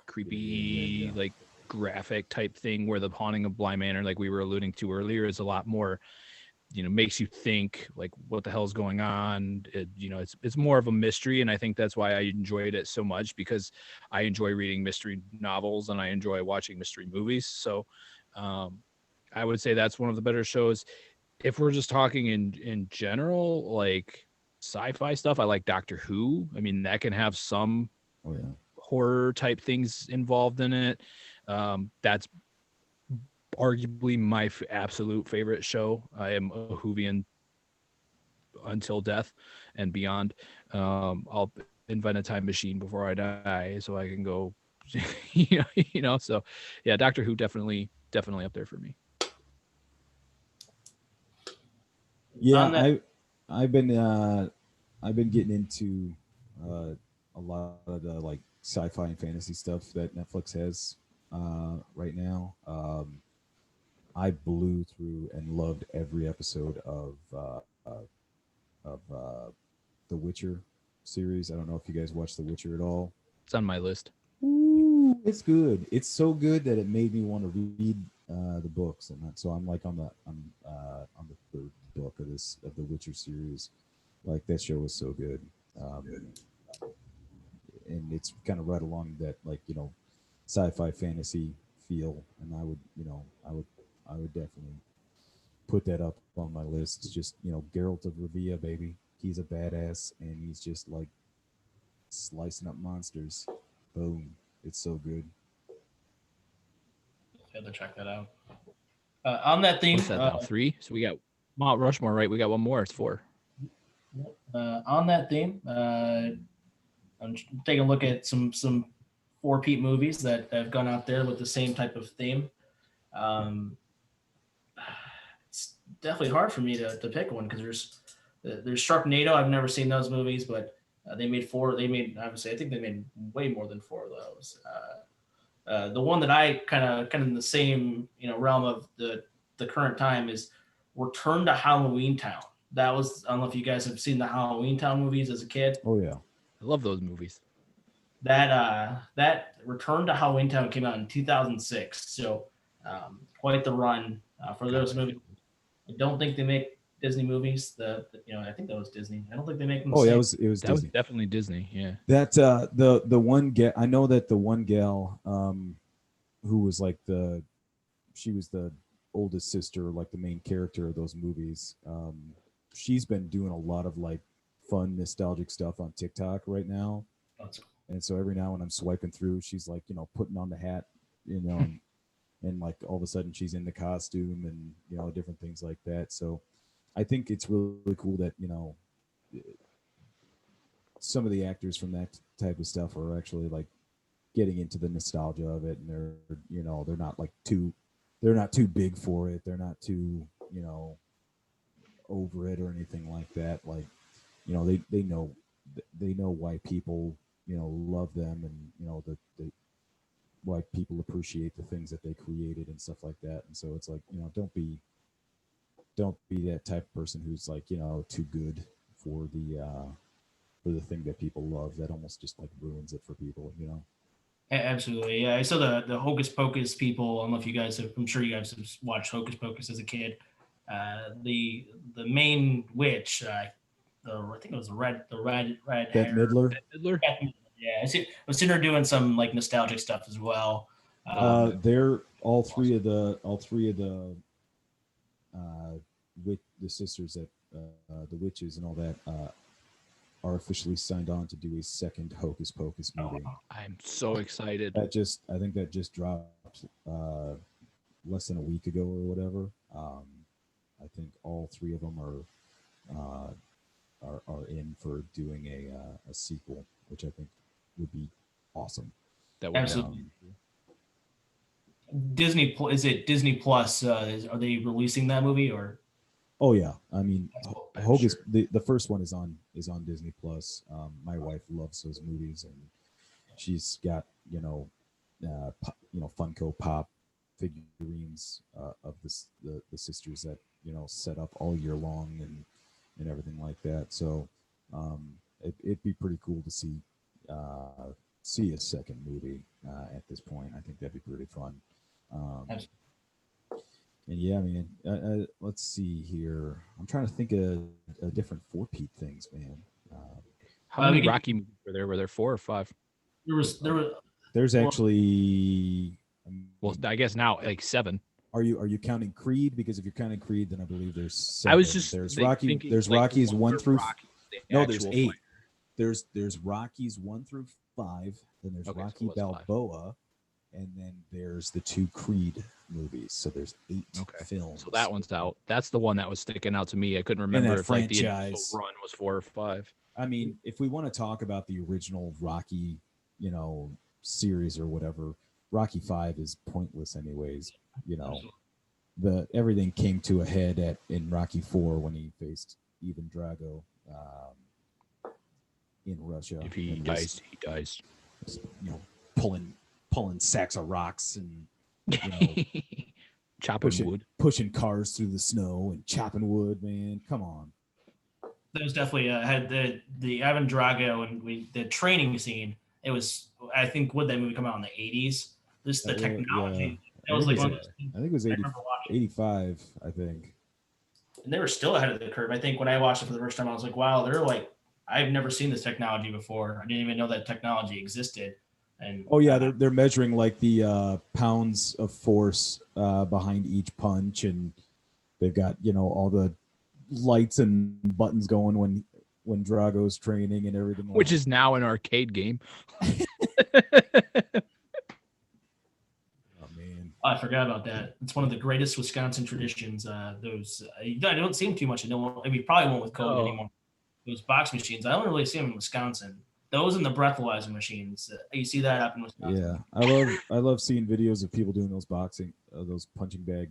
creepy, like graphic type thing, where The Haunting of Bly Manor, like we were alluding to earlier, is a lot more makes you think like what the hell's going on. It's more of a mystery, and I think that's why I enjoyed it so much, because I enjoy reading mystery novels and I enjoy watching mystery movies. So I would say that's one of the better shows. If we're just talking in general, like sci-fi stuff, I like Doctor Who. I mean, that can have some horror type things involved in it. That's arguably my absolute favorite show. I am a Whovian until death and beyond. I'll invent a time machine before I die so I can go, So yeah, Doctor Who definitely up there for me. Yeah, I've been getting into a lot of the like sci-fi and fantasy stuff that Netflix has right now. I blew through and loved every episode of the Witcher series. I don't know if you guys watch The Witcher at all. It's on my list. Ooh, it's good. It's so good that it made me want to read the books, and so I'm like on the third book of the Witcher series. Like that show was so good, and it's kind of right along that sci-fi fantasy feel, and I would definitely put that up on my list. It's just Geralt of Rivia, baby. He's a badass, and he's just like slicing up monsters. Boom! It's so good. have to check that out. On that theme, What's that now? 3. So we got Mount Rushmore, right? We got one more. It's 4. On that theme, I'm taking a look at some 4-peat movies that have gone out there with the same type of theme. It's definitely hard for me to pick one because there's Sharknado. I've never seen those movies, but they made 4. They made, obviously, I think they made way more than 4 of those. The one that I kind of in the same realm of the current time is Return to Halloween Town. That was, I don't know if you guys have seen the Halloween Town movies as a kid. Oh yeah, I love those movies. That Return to Halloween Town came out in 2006, so quite the run for those movies. I don't think they make Disney movies. I think that was Disney. I don't think they make them. Oh yeah, it was That Disney. was definitely Disney. Yeah. That the one gal, I know that the one gal who was like she was the oldest sister, like the main character of those movies. She's been doing a lot of like fun nostalgic stuff on TikTok right now. And so every now when I'm swiping through, she's like, putting on the hat, and like all of a sudden she's in the costume and different things like that. So I think it's really cool that some of the actors from that type of stuff are actually like getting into the nostalgia of it, and they're not too big for it. They're not too over it or anything like that. Like they know why people love them, and why people appreciate the things that they created and stuff like that. And so it's like, don't be that type of person who's like too good for the thing that people love. That almost just like ruins it for people. Absolutely, yeah. I saw the Hocus Pocus people. I don't know if you guys have. I'm sure you guys have watched Hocus Pocus as a kid. The main witch, I think it was the red Bette hair. Midler. Yeah, I was sitting there doing some like nostalgic stuff as well. They're all three of the the sisters that the witches and all that are officially signed on to do a second Hocus Pocus movie. I'm so excited. I think that just dropped less than a week ago or whatever. I think all 3 of them are in for doing a sequel, which I think would be awesome. That would absolutely. Disney, is it Disney Plus? Are they releasing that movie or? Oh yeah, I mean, Hocus. Sure. The first one is on Disney Plus. My wife loves those movies, and she's got Funko Pop figurines of the sisters that set up all year long and everything like that. So it'd be pretty cool to see a second movie at this point. I think that'd be pretty fun. And yeah, I mean, let's see here. I'm trying to think of different 4-peat things, man. How many Rocky movies were there? Were there 4 or 5? There's actually. Well, I guess now like 7. Are you counting Creed? Because if you're counting Creed, then I believe there's 7. I was just there's Rocky. There's like Rockies 1 through. No, there's 8. There's Rockies 1 through 5. Then there's Rocky Balboa, 5. And then there's the 2 Creed movies. So there's 8 films. So that one's out. That's the one that was sticking out to me. I couldn't remember if like the initial run was 4 or 5. I mean, if we want to talk about the original Rocky, series or whatever, Rocky 5 is pointless anyways. Everything came to a head in Rocky 4 when he faced Ivan Drago in Russia. If he dies, he dies. Pulling sacks of rocks and pushing cars through the snow and chopping wood. Man, come on. That was definitely had the Ivan Drago and the training scene. It was, I think, would that movie come out in the 80s? This the technology. Yeah. I think it was 85. I think. And they were still ahead of the curve. I think when I watched it for the first time, I was like, wow, they're like, I've never seen this technology before. I didn't even know that technology existed. And they're measuring like the pounds of force behind each punch, and they've got all the lights and buttons going when Drago's training and everything. Which is now an arcade game. Oh man, Oh, I forgot about that. It's one of the greatest Wisconsin traditions. Those I don't see them too much. I mean, probably won't with COVID anymore. Those box machines, I don't really see them in Wisconsin. Those and the breathalyzer machines, you see that up in Wisconsin. Yeah, I love seeing videos of people doing those those punching bag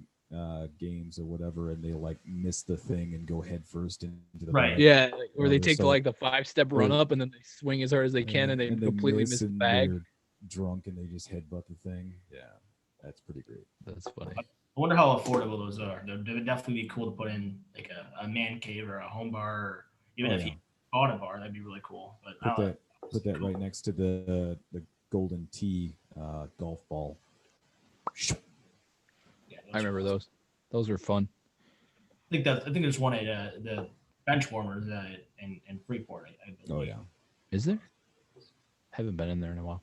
games or whatever, and they like miss the thing and go head first into the Right. bag. Yeah, or they take so, the 5-step run up and then they swing as hard as they can and they completely miss the bag. They're drunk and they just headbutt the thing. Yeah, that's pretty great. That's funny. I wonder how affordable those are. They would definitely be cool to put in like a man cave or a home bar, or even if you bought a bar, that'd be really cool. But put that right next to the golden tee golf ball. Yeah, I remember those. Those were fun. I think there's one at the bench warmers in Freeport. I believe. Oh yeah. Is there? Haven't been in there in a while.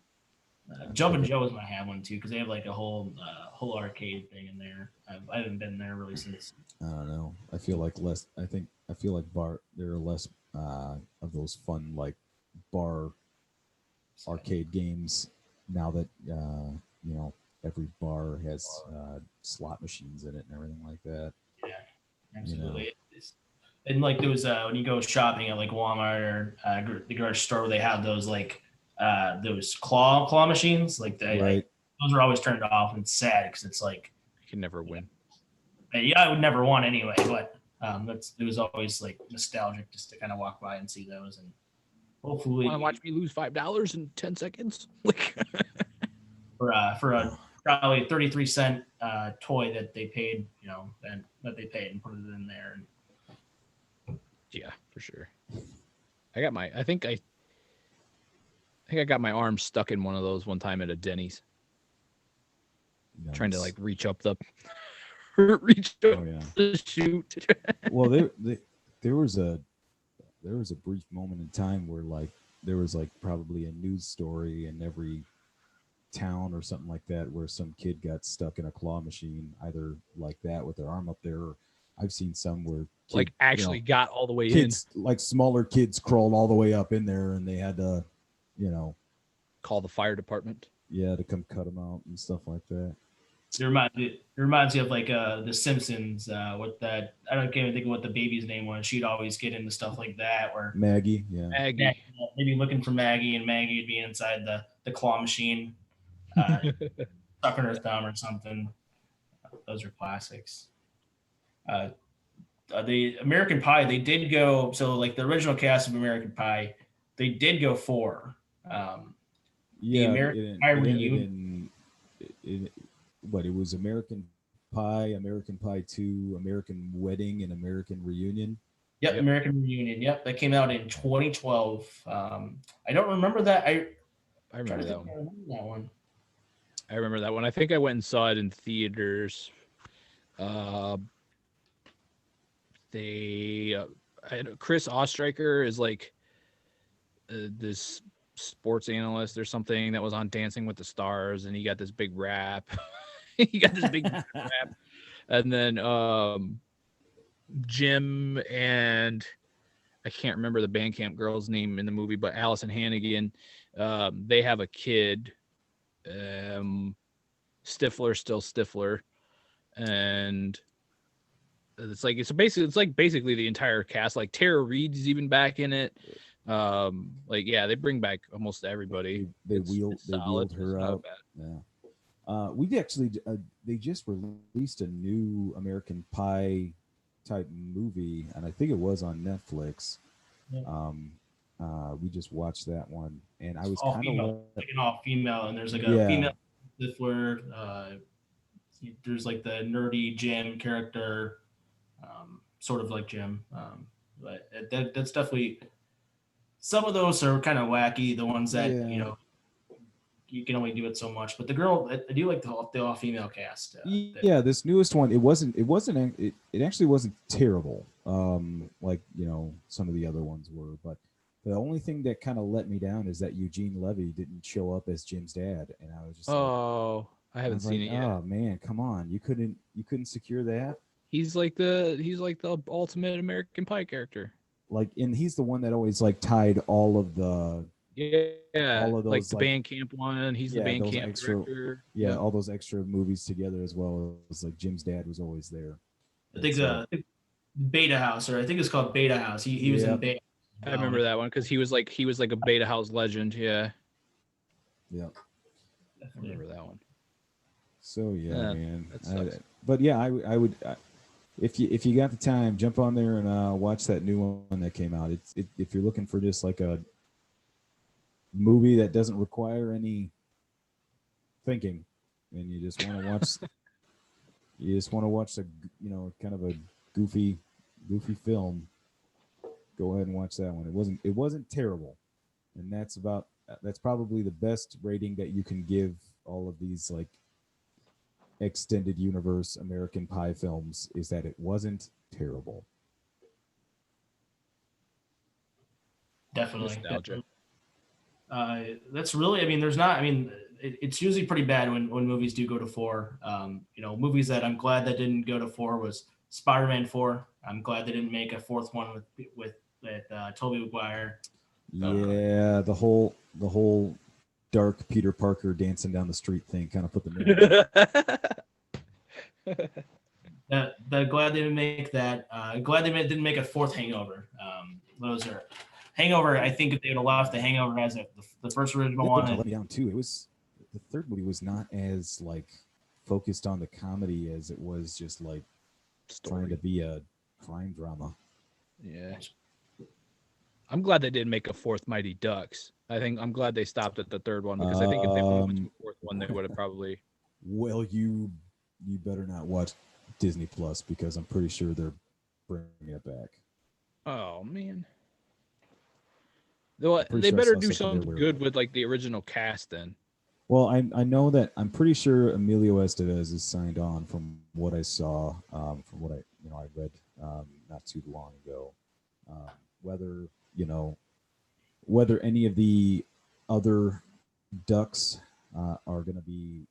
Jumpin' Joe's might have one too because they have like a whole arcade thing in there. I haven't been there really since. I don't know. I feel like there are less of those fun like bar arcade games now that every bar has slot machines in it and everything like that. Yeah, absolutely. And like those when you go shopping at like Walmart or the grocery store, where they have those like those claw machines, like those are always turned off, and it's sad because it's like you can never win. Yeah, I would never won anyway, but it was always like nostalgic just to kind of walk by and see those, and hopefully want to watch me lose $5 in 10 seconds. Like for a probably 33-cent toy that they paid, and that they paid and put it in there. And yeah, for sure. I think I got my arm stuck in one of those one time at a Denny's. Nice. Trying to like reach up the shoot. Well, there was a brief moment in time where like there was like probably a news story in every town or something like that where some kid got stuck in a claw machine, either like that with their arm up there, or I've seen some where like actually got all the way in. Like smaller kids crawled all the way up in there and they had to, call the fire department. Yeah, to come cut them out and stuff like that. It reminds me of like The Simpsons with that. I can't even think of what the baby's name was. She'd always get into stuff like that where Maggie, Maggie. Maybe looking for Maggie, and Maggie would be inside the claw machine, sucking her thumb or something. Those are classics. The American Pie, they did go, so like the original cast of American Pie, they did go 4. The American Pie reunion. It was American Pie 2, American Wedding, and American Reunion. Yep, American Reunion. Yep, that came out in 2012. I don't remember that. I remember that one. I remember that one. I remember that one. I think I went and saw it in theaters. Chris Ostreicher is like this sports analyst or something that was on Dancing with the Stars, and he got this big rap. Rap. And then Jim and I can't remember the Bandcamp girl's name in the movie, but Allison Hannigan, they have a kid. Stifler, still Stifler, and it's basically the entire cast. Like Tara Reid's even back in it. They bring back almost everybody. They wheeled her out. Yeah. They just released a new American Pie type movie, and I think it was on Netflix. Yeah. We just watched that one, and I was kind of like an all female, and there's like a female Stifler. There's like the nerdy Jim character, sort of like Jim, but that's definitely. Some of those are kind of wacky. The ones that you can only do it so much. But the girl, I do like the all female cast. This newest one, it actually wasn't terrible. Like some of the other ones were, but the only thing that kind of let me down is that Eugene Levy didn't show up as Jim's dad, and I was just I haven't seen it yet. Oh man, come on! You couldn't secure that. He's like the ultimate American Pie character. Like, and he's the one that always like tied all of the Yeah, all of like those the band camp one. He's the band those camp extra director. all those extra movies together, as well as like Jim's dad was always there. I think I think Beta House, or I think it's called Beta House. He was in Beta. I remember that one because he was like a Beta House legend. Yeah. Yeah. I remember that one. So man. But yeah, I would if you got the time, jump on there and watch that new one that came out. If you're looking for just like a movie that doesn't require any thinking, and you just want to watch a kind of a goofy film, go ahead and watch that one. It wasn't terrible, and that's probably the best rating that you can give all of these like extended universe American Pie films, is that it wasn't terrible. Definitely. Nostalgia. That's really, I mean, there's not, I mean, it's usually pretty bad when movies do go to 4. Movies that I'm glad that didn't go to 4 was Spider-Man 4. I'm glad they didn't make a 4th one with Tobey Maguire. Yeah, the whole dark Peter Parker dancing down the street thing kind of put the glad they didn't make that. Glad they didn't make a 4th Hangover. Those are Hangover. I think if they would have left the Hangover as the first original one, let me down too. It was the third movie was not as like focused on the comedy as it was just like trying to be a crime drama. Yeah. I'm glad they didn't make a 4th Mighty Ducks. I'm glad they stopped at the 3rd one, because I think if they went to a 4th one, they would have probably. Well, you better not watch Disney Plus, because I'm pretty sure they're bringing it back. Oh man. They better do something good with like the original cast then. Well, I know that I'm pretty sure Emilio Estevez is signed on, from what I saw, from what I read not too long ago. Whether any of the other Ducks are going to be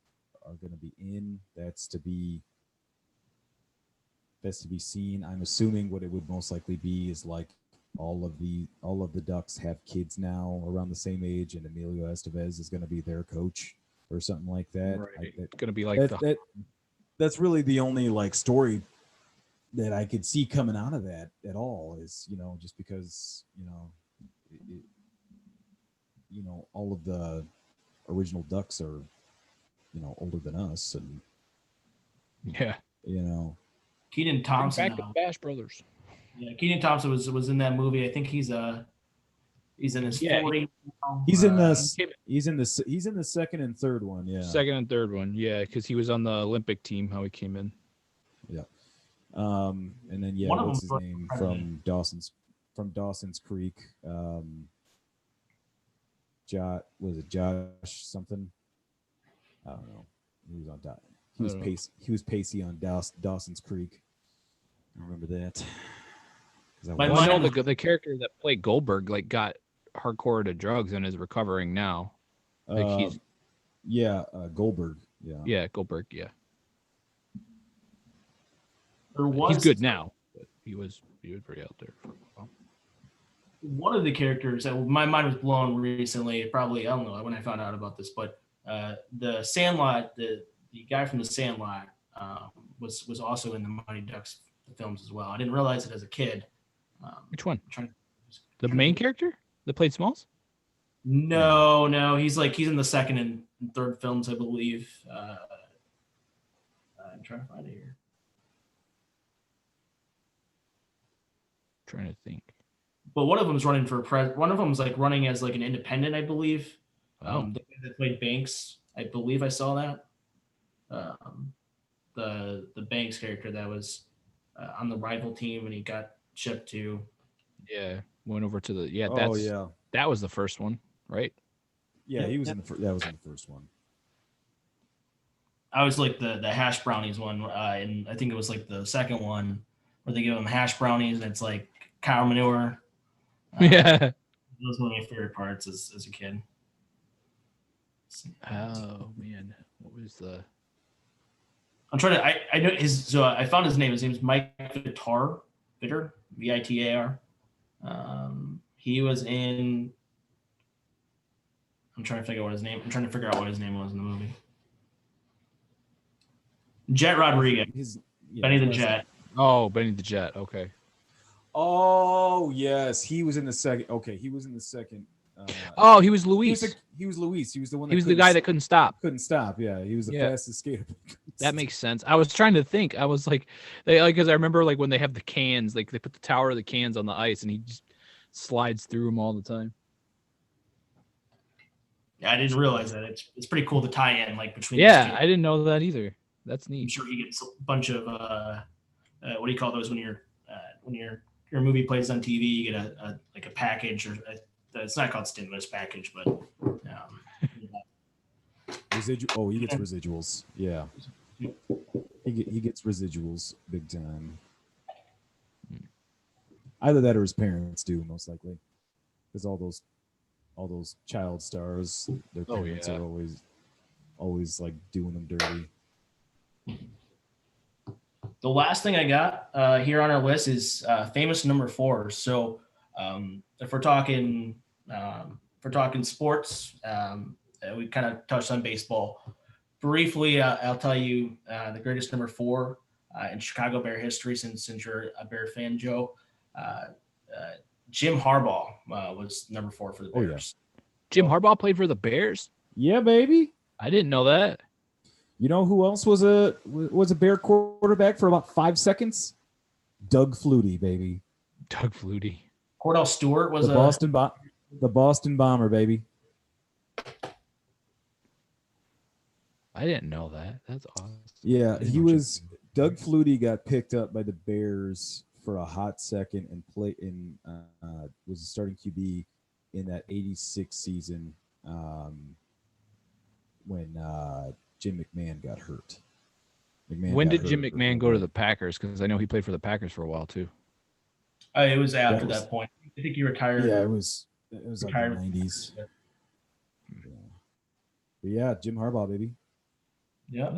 in, that's to be seen. I'm assuming what it would most likely be is like all of the Ducks have kids now around the same age, and Emilio Estevez is going to be their coach or something like that. Right. It's going to be like that's really the only like story that I could see coming out of that at all, is just because all of the original Ducks are older than us, and Kenan Thompson. Back to Bash Brothers. Yeah, Kenan Thompson was in that movie. I think he's in his 40. He's in the second and third one. Yeah, second and third one. Yeah, because he was on the Olympic team. How he came in. Yeah. And then what's his name from Dawson's Creek? Josh something? I don't know. He was on He was Pacey on Dawson's Creek. I remember that. I know the character that played Goldberg like got hardcore into drugs and is recovering now. Like Goldberg. Yeah, Goldberg. Yeah. He's good now, but he was pretty out there for a while. One of the characters that my mind was blown recently, probably, I don't know when I found out about this, but the Sandlot, the guy from the Sandlot was also in the Mighty Ducks films as well. I didn't realize it as a kid. Which one? The main character that played Smalls? No, he's in the second and third films, I believe. I'm trying to find it here. Trying to think. But one of them's running for one of them's like running as like an independent, I believe. The guy that played Banks, I believe I saw that. The Banks character that was on the rival team, and he got shipped to. Yeah, went over to the that was the first one, right? Yeah, he was in that was in the first one. I was like the hash brownies one, and I think it was like the second one where they give them hash brownies, and it's like cow manure. That was one of my favorite parts as a kid. Oh man, what was the? I'm trying to. I know his. So I found his name. His name is Mike Vitar, Vitar. He was in I'm trying to figure out what his name. I'm trying to figure out what his name was in the movie. Jet Rodriguez. Benny the Jet. Oh, Benny the Jet. Okay. Oh yes, he was in the second. Okay, he was in the second. Oh, he was Luis. He was Luis. He was the one. He was the guy that couldn't stop. Couldn't stop. Yeah, he was the fastest skater. That makes sense. I was trying to think. I was like, because I remember like when they have the cans, like they put the tower of the cans on the ice, and he just slides through them all the time. Yeah, I didn't realize that. It's pretty cool to tie in like between. Yeah, I didn't know that either. That's neat. I'm sure he gets a bunch of what do you call those when your movie plays on TV? You get a package, or it's not called stimulus package, but residual. Oh, he gets residuals. Yeah, he gets residuals big time. Either that or his parents do, most likely, because all those child stars, their parents are always like doing them dirty. The last thing I got here on our list is famous number 4. So if we're talking sports, we kind of touched on baseball briefly. I'll tell you the greatest number 4 in Chicago Bear history, since you're a Bear fan, Joe. Jim Harbaugh was number 4 for the Bears. Yeah. Jim Harbaugh played for the Bears? Yeah, baby. I didn't know that. You know who else was a Bear quarterback for about 5 seconds? Doug Flutie, baby. Doug Flutie. Cordell Stewart was the Boston Bomber, baby. I didn't know that. That's awesome. Yeah, he was. Doug Flutie got picked up by the Bears for a hot second and was a starting QB in that '86 season when Jim McMahon got hurt. When did Jim McMahon go to the Packers? Because I know he played for the Packers for a while too. It was after that point. I think he retired. Yeah, it was like the '90s. But yeah, Jim Harbaugh, baby. Yeah,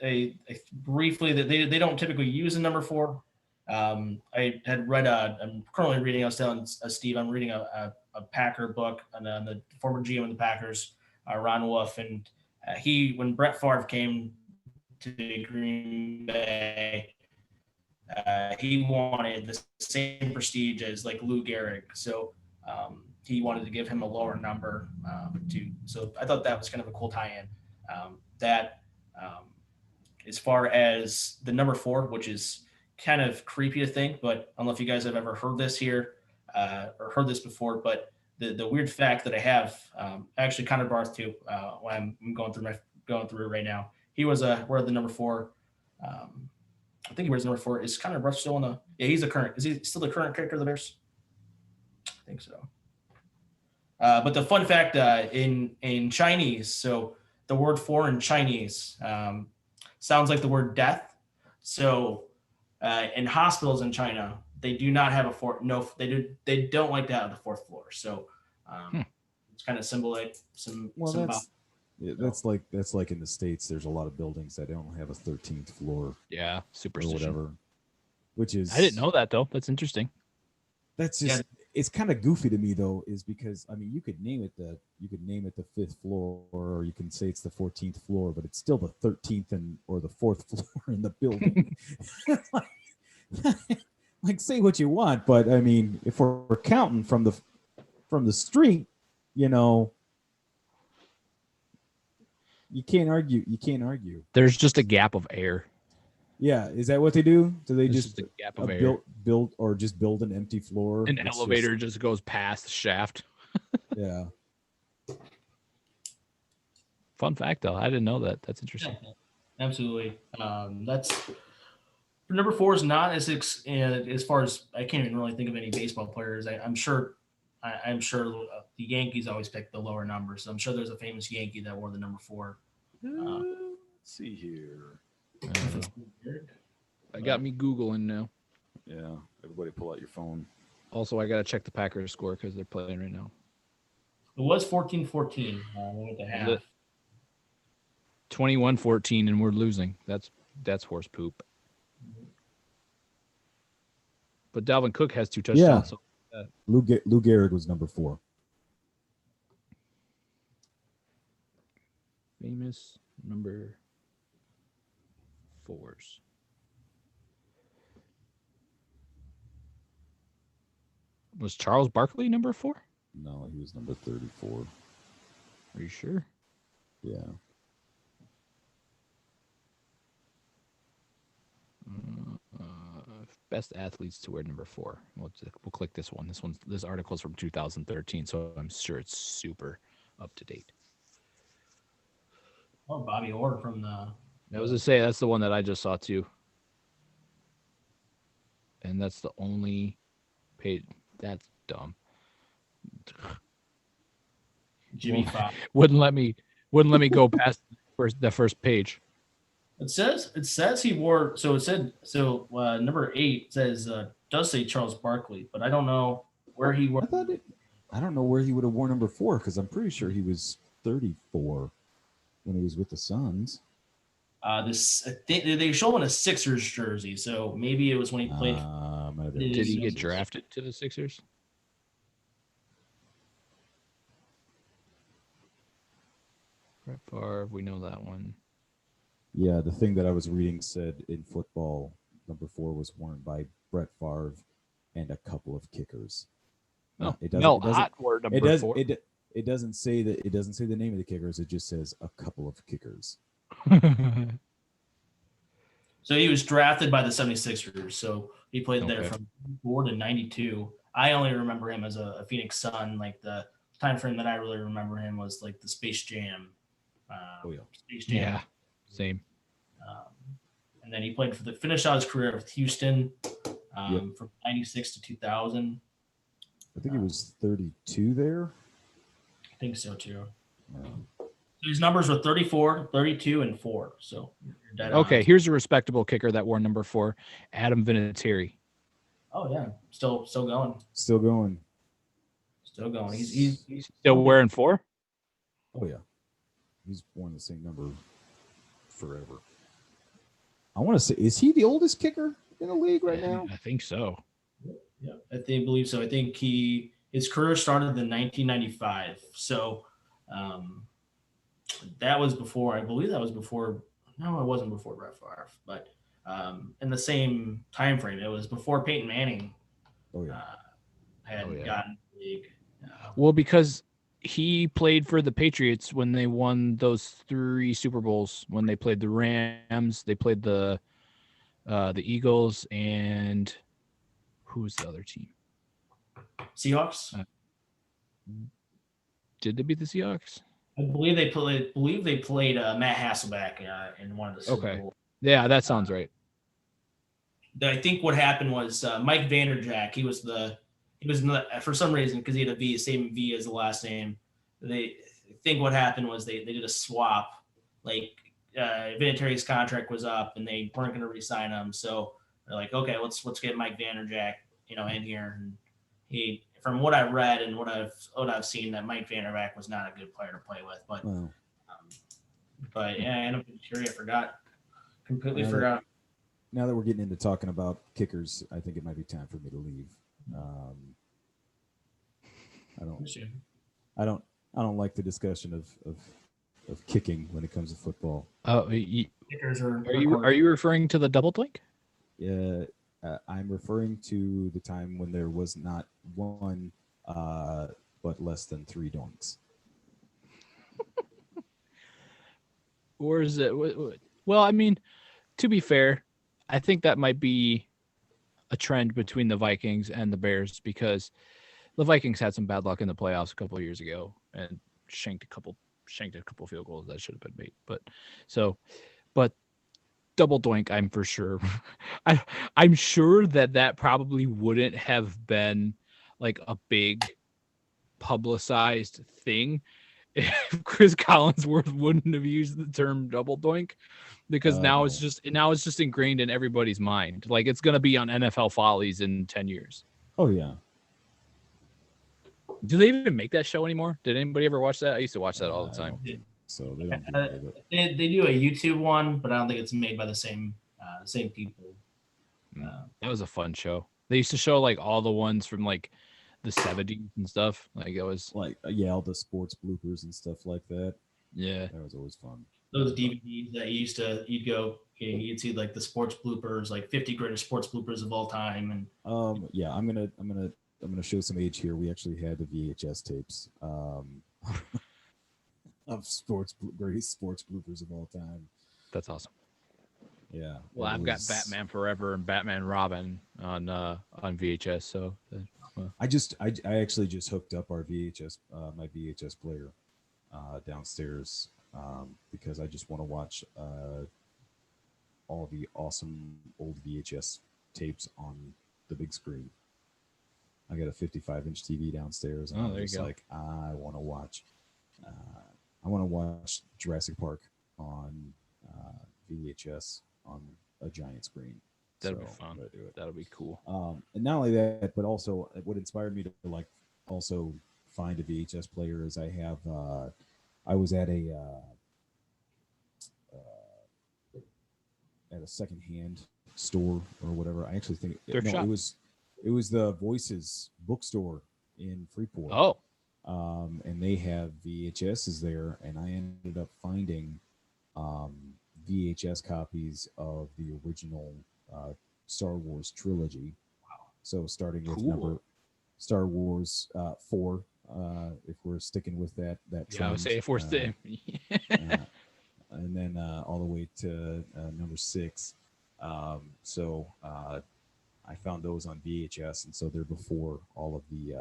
I briefly that they don't typically use a number 4. I had read I'm currently reading. I was telling Steve I'm reading a Packer book on the former GM of the Packers, Ron Wolf, and when Brett Favre came to Green Bay, he wanted the same prestige as like Lou Gehrig, so he wanted to give him a lower number So I thought that was kind of a cool tie-in. As far as the number 4, which is kind of creepy to think, but I don't know if you guys have ever heard this here or heard this before, but the weird fact that I have actually Connor Barth too when I'm going through it right now. He was we're at the number 4. I think he wears number 4. Is Connor Barth still he's the current. Is he still the current kicker of the Bears? I think so. But the fun fact in Chinese, so the word 4 in Chinese sounds like the word death. So in hospitals in China, they do not have a fourth. No, they don't like to have the 4th floor. So it's kind of symbolic. That's like in the States. There's a lot of buildings that don't have a 13th floor. Yeah, superstition. Or whatever. Which is I didn't know that though. That's interesting. That's just it's kind of goofy to me though, is because I mean you could name it the 5th floor, or you can say it's the 14th floor, but it's still the 13th or the 4th floor in the building. like say what you want, but I mean if we're counting from the street, you know, you can't argue. There's just a gap of air. Yeah, is that what they do? Do they just a gap of air. build an empty floor? An elevator just goes past the shaft. Yeah. Fun fact, though, I didn't know that. That's interesting. Yeah, absolutely. That's number 4 is not as far as I can't even really think of any baseball players. I'm sure the Yankees always pick the lower number, so I'm sure there's a famous Yankee that wore the number 4. Let's see here. I got me Googling now. Yeah, everybody pull out your phone. Also, I got to check the Packers score because they're playing right now. It was 14-14. What the half? 21-14, and we're losing. That's horse poop. But Dalvin Cook has 2 touchdowns. Yeah. Lou Gehrig was number 4. famous number 4s. Was Charles Barkley number 4? No, he was number 34. Are you sure? Yeah. Best athletes to wear number 4. We'll click this one. This article's from 2013, so I'm sure it's super up to date. Oh, Bobby Orr from the. I was to say that's the one that I just saw too, and that's the only page. That's dumb. Jimmy Fox. Wouldn't let me go past the first page. It says he wore. So it said number 8 says does say Charles Barkley, but I don't know where he wore. I don't know where he would have worn number 4 because I'm pretty sure he was 34 when he was with the Suns. They show him in a Sixers jersey, so maybe it was when he played. Did he get drafted to the Sixers? Brett Favre, we know that one. Yeah, the thing that I was reading said in football, number 4 was worn by Brett Favre and a couple of kickers. No, it not word number 4. It doesn't say that. It doesn't say the name of the kickers. It just says a couple of kickers. So he was drafted by the 76ers. So he played there from 4 to 92. I only remember him as a Phoenix Sun. Like the time frame that I really remember him was like the Space Jam. Space Jam. Yeah, same. And then he played finished out his career with Houston from 96 to 2000. I think he was 32 there. I think so too. Yeah. So his numbers were 34, 32, and 4. So you're dead on. Okay, here's a respectable kicker that wore number 4, Adam Vinatieri. Oh yeah, still going. Still going. Still going. He's Still wearing 4? Oh yeah, he's worn the same number forever. I want to say, is he the oldest kicker in the league right now? I think so. Yeah, I believe so. I think his career started in 1995. So that was before. I believe that was before. No, it wasn't before Brett Favre, but in the same time frame, it was before Peyton Manning. Had gotten the league. Well, because he played for the Patriots when they won those 3 Super Bowls. When they played the Rams, they played the Eagles, and who was the other team? Seahawks. Did they beat the Seahawks? I believe they played Matt Hasselbeck in one of the Super Bowls. Yeah, that sounds right. I think what happened was Mike Vanderjagt. He was for some reason, because he had a same V as the last name. I think what happened was they did a swap. Like Vinatieri's contract was up and they weren't going to re-sign him, so they're like, okay, let's get Mike Vanderjagt, in here. And he, from what I read and what I've seen, that Mike Vanderjagt was not a good player to play with. But yeah, Adam Vinatieri, completely forgot. Now that we're getting into talking about kickers, I think it might be time for me to leave. I don't like the discussion of kicking when it comes to football. Kickers are you referring to the double doink? Yeah, I'm referring to the time when there was not one, but less than 3 doinks. Or is it? Well, I mean, to be fair, I think that might be a trend between the Vikings and the Bears, because the Vikings had some bad luck in the playoffs a couple of years ago and shanked a couple field goals that should have been made. But double doink, I'm for sure. I'm sure that probably wouldn't have been like a big publicized thing if Chris Collinsworth wouldn't have used the term double doink, because now it's just ingrained in everybody's mind. Like, it's going to be on NFL Follies in 10 years. Oh yeah. Do they even make that show anymore? Did anybody ever watch that? I used to watch that all the time. So they don't do it. They do a YouTube one, but I don't think it's made by the same people. That was a fun show. They used to show like all the ones from like the 70s and stuff. Like, it was like all the sports bloopers and stuff like that. Yeah, that was always fun. those DVDs that you'd see like the sports bloopers, like 50 greatest sports bloopers of all time, and Yeah, I'm gonna show some age here. We actually had the VHS tapes of greatest sports bloopers of all time. That's awesome. Yeah. Well, I've got Batman Forever and Batman Robin on VHS. So I actually just hooked up our VHS my VHS player downstairs because I just want to watch all the awesome old VHS tapes on the big screen. I got a 55-inch TV downstairs, and I'm just like, I want to watch Jurassic Park on VHS on a giant screen. That'll be fun. That'll be cool. And not only that, but also what inspired me to like also find a VHS player is I was at a secondhand store or whatever. I actually think it was the Voices bookstore in Freeport. Oh. And they have VHSs there, and I ended up finding VHS copies of the original Star Wars trilogy. Wow! So starting with number Star Wars 4, if we're sticking with that trend. Yeah, I would say if we're staying. And then all the way to number 6. So I found those on VHS, and so they're before all of the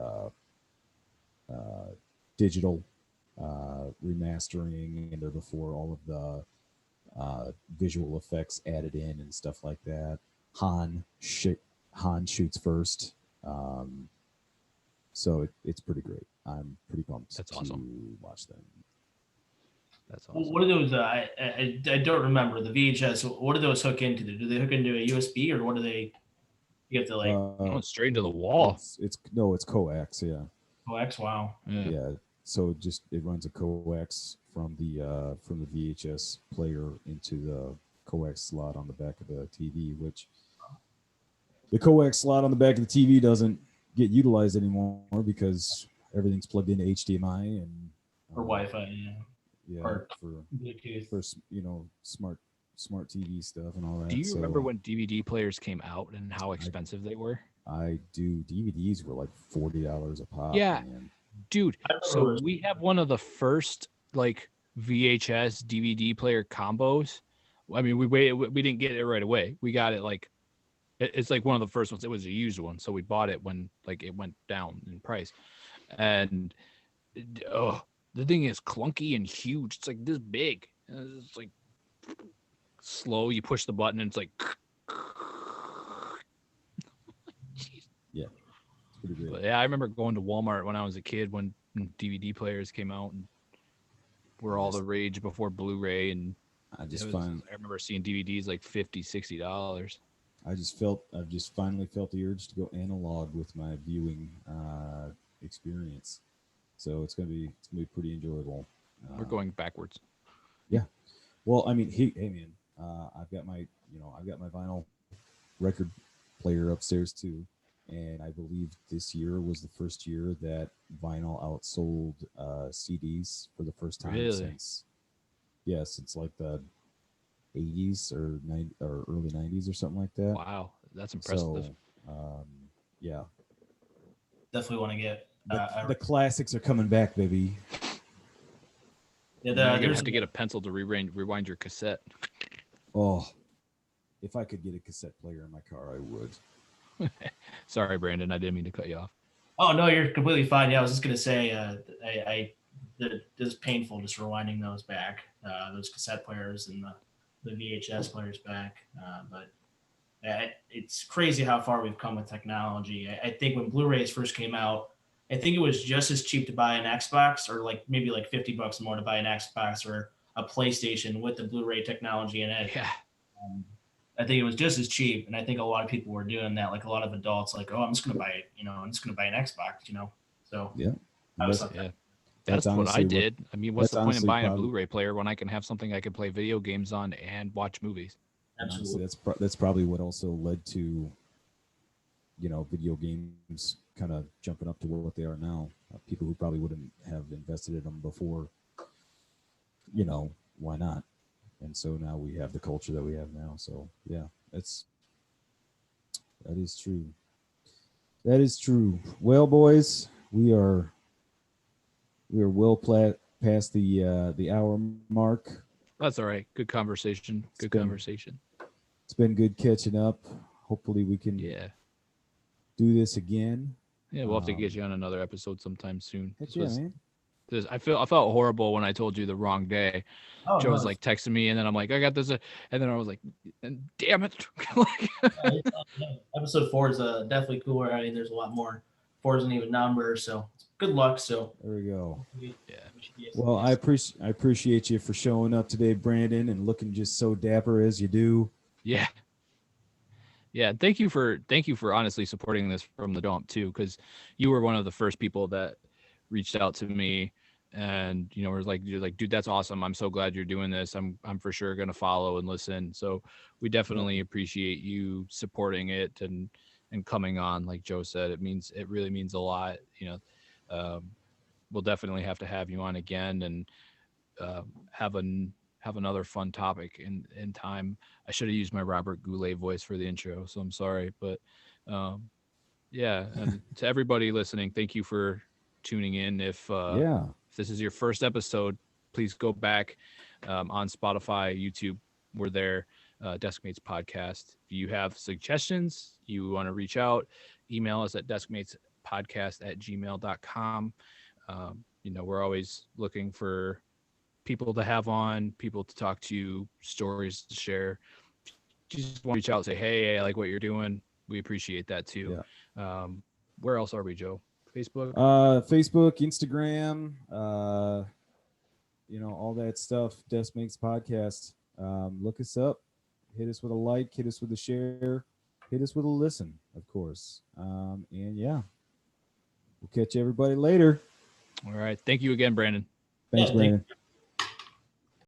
digital remastering, and they're before all of the visual effects added in and stuff like that. Han shoots first, so it's pretty great. I'm pretty pumped That's to awesome. watch them. That's awesome. What are those? I don't remember the VHS. What do those hook into? Do they hook into a USB, or what do they? You have to like going straight into the wall. It's coax, yeah. coax. Wow. Yeah. So it runs a coax from the VHS player into the coax slot on the back of the TV, which the coax slot on the back of the TV doesn't get utilized anymore because everything's plugged into HDMI and or Wi-Fi. Yeah. Yeah, or for Bluetooth. for smart TV stuff and all that. Do you remember when DVD players came out and how expensive they were? I do. DVDs were like $40 a pop. Yeah. Man. Dude, so we have one of the first like VHS DVD player combos. I mean, we didn't get it right away. We got it like it's like one of the first ones. It was a used one, so we bought it when like it went down in price. And the thing is clunky and huge. It's like this big. It's like slow. You push the button and it's like. Yeah, it's pretty good. But yeah, I remember going to Walmart when I was a kid when DVD players came out and were all the rage before Blu-ray, and I remember seeing DVDs like $50-$60. I've just finally felt the urge to go analog with my viewing experience. So it's gonna be pretty enjoyable. We're going backwards. Yeah. Well, I mean, hey man, I've got my vinyl record player upstairs too, and I believe this year was the first year that vinyl outsold CDs for the first time since like the 80s or early 90s or something like that. Wow, that's impressive. So, yeah, definitely want to get. The classics are coming back, baby. Yeah, you're gonna have to get a pencil to rewind your cassette. Oh, if I could get a cassette player in my car, I would. Sorry, Brandon, I didn't mean to cut you off. Oh no, you're completely fine. Yeah, I was just gonna say, it's painful just rewinding those back, those cassette players and the VHS players back. But it's crazy how far we've come with technology. I think when Blu-rays first came out, I think it was just as cheap to buy an Xbox, or like maybe like $50 more to buy an Xbox or a PlayStation with the Blu-ray technology in it. Yeah. I think it was just as cheap, and I think a lot of people were doing that. Like a lot of adults, like, oh, I'm just gonna buy it. I'm just gonna buy an Xbox. So yeah, that's what I did. I mean, what's the point in buying a Blu-ray player when I can have something I can play video games on and watch movies? Absolutely. Honestly, that's probably what also led to video games kind of jumping up to what they are now. People who probably wouldn't have invested in them before, why not? and so now we have the culture that we have now. So yeah, that is true. That is true. Well, boys, we are well past the hour mark. That's all right. Good conversation. Good conversation. It's been good catching up. Hopefully, we can do this again. Yeah, we'll have to get you on another episode sometime soon. Heck yeah, man. I felt horrible when I told you the wrong day. Oh, Joe was no. like texting me, and then I'm like, I got this, and then I was like, damn it. Like, Episode 4 is definitely cooler. I mean, there's a lot more 4s and even numbers, so good luck. So there we go. Yeah. Well, I appreciate you for showing up today, Brandon, and looking just so dapper as you do. Yeah. Yeah, thank you for honestly supporting this from the dump too, because you were one of the first people that reached out to me, and was like, you're like, dude, that's awesome. I'm so glad you're doing this. I'm for sure gonna follow and listen. So we definitely appreciate you supporting it and coming on. Like Joe said, it really means a lot. We'll definitely have to have you on again and have another fun topic in time. I should have used my Robert Goulet voice for the intro, so I'm sorry. But yeah, and to everybody listening, thank you for tuning in. If this is your first episode, please go back on Spotify, YouTube. We're there, Deskmates Podcast. If you have suggestions, you want to reach out, email us at deskmatespodcast@gmail.com. We're always looking for people to have on, people to talk to, stories to share. Just want to reach out and say, hey, I like what you're doing. We appreciate that too. Yeah. Where else are we, Joe? Facebook? Facebook, Instagram, all that stuff. Desk Makes Podcast. Look us up. Hit us with a like. Hit us with a share. Hit us with a listen, of course. And yeah, we'll catch everybody later. All right. Thank you again, Brandon. Thanks, Brandon.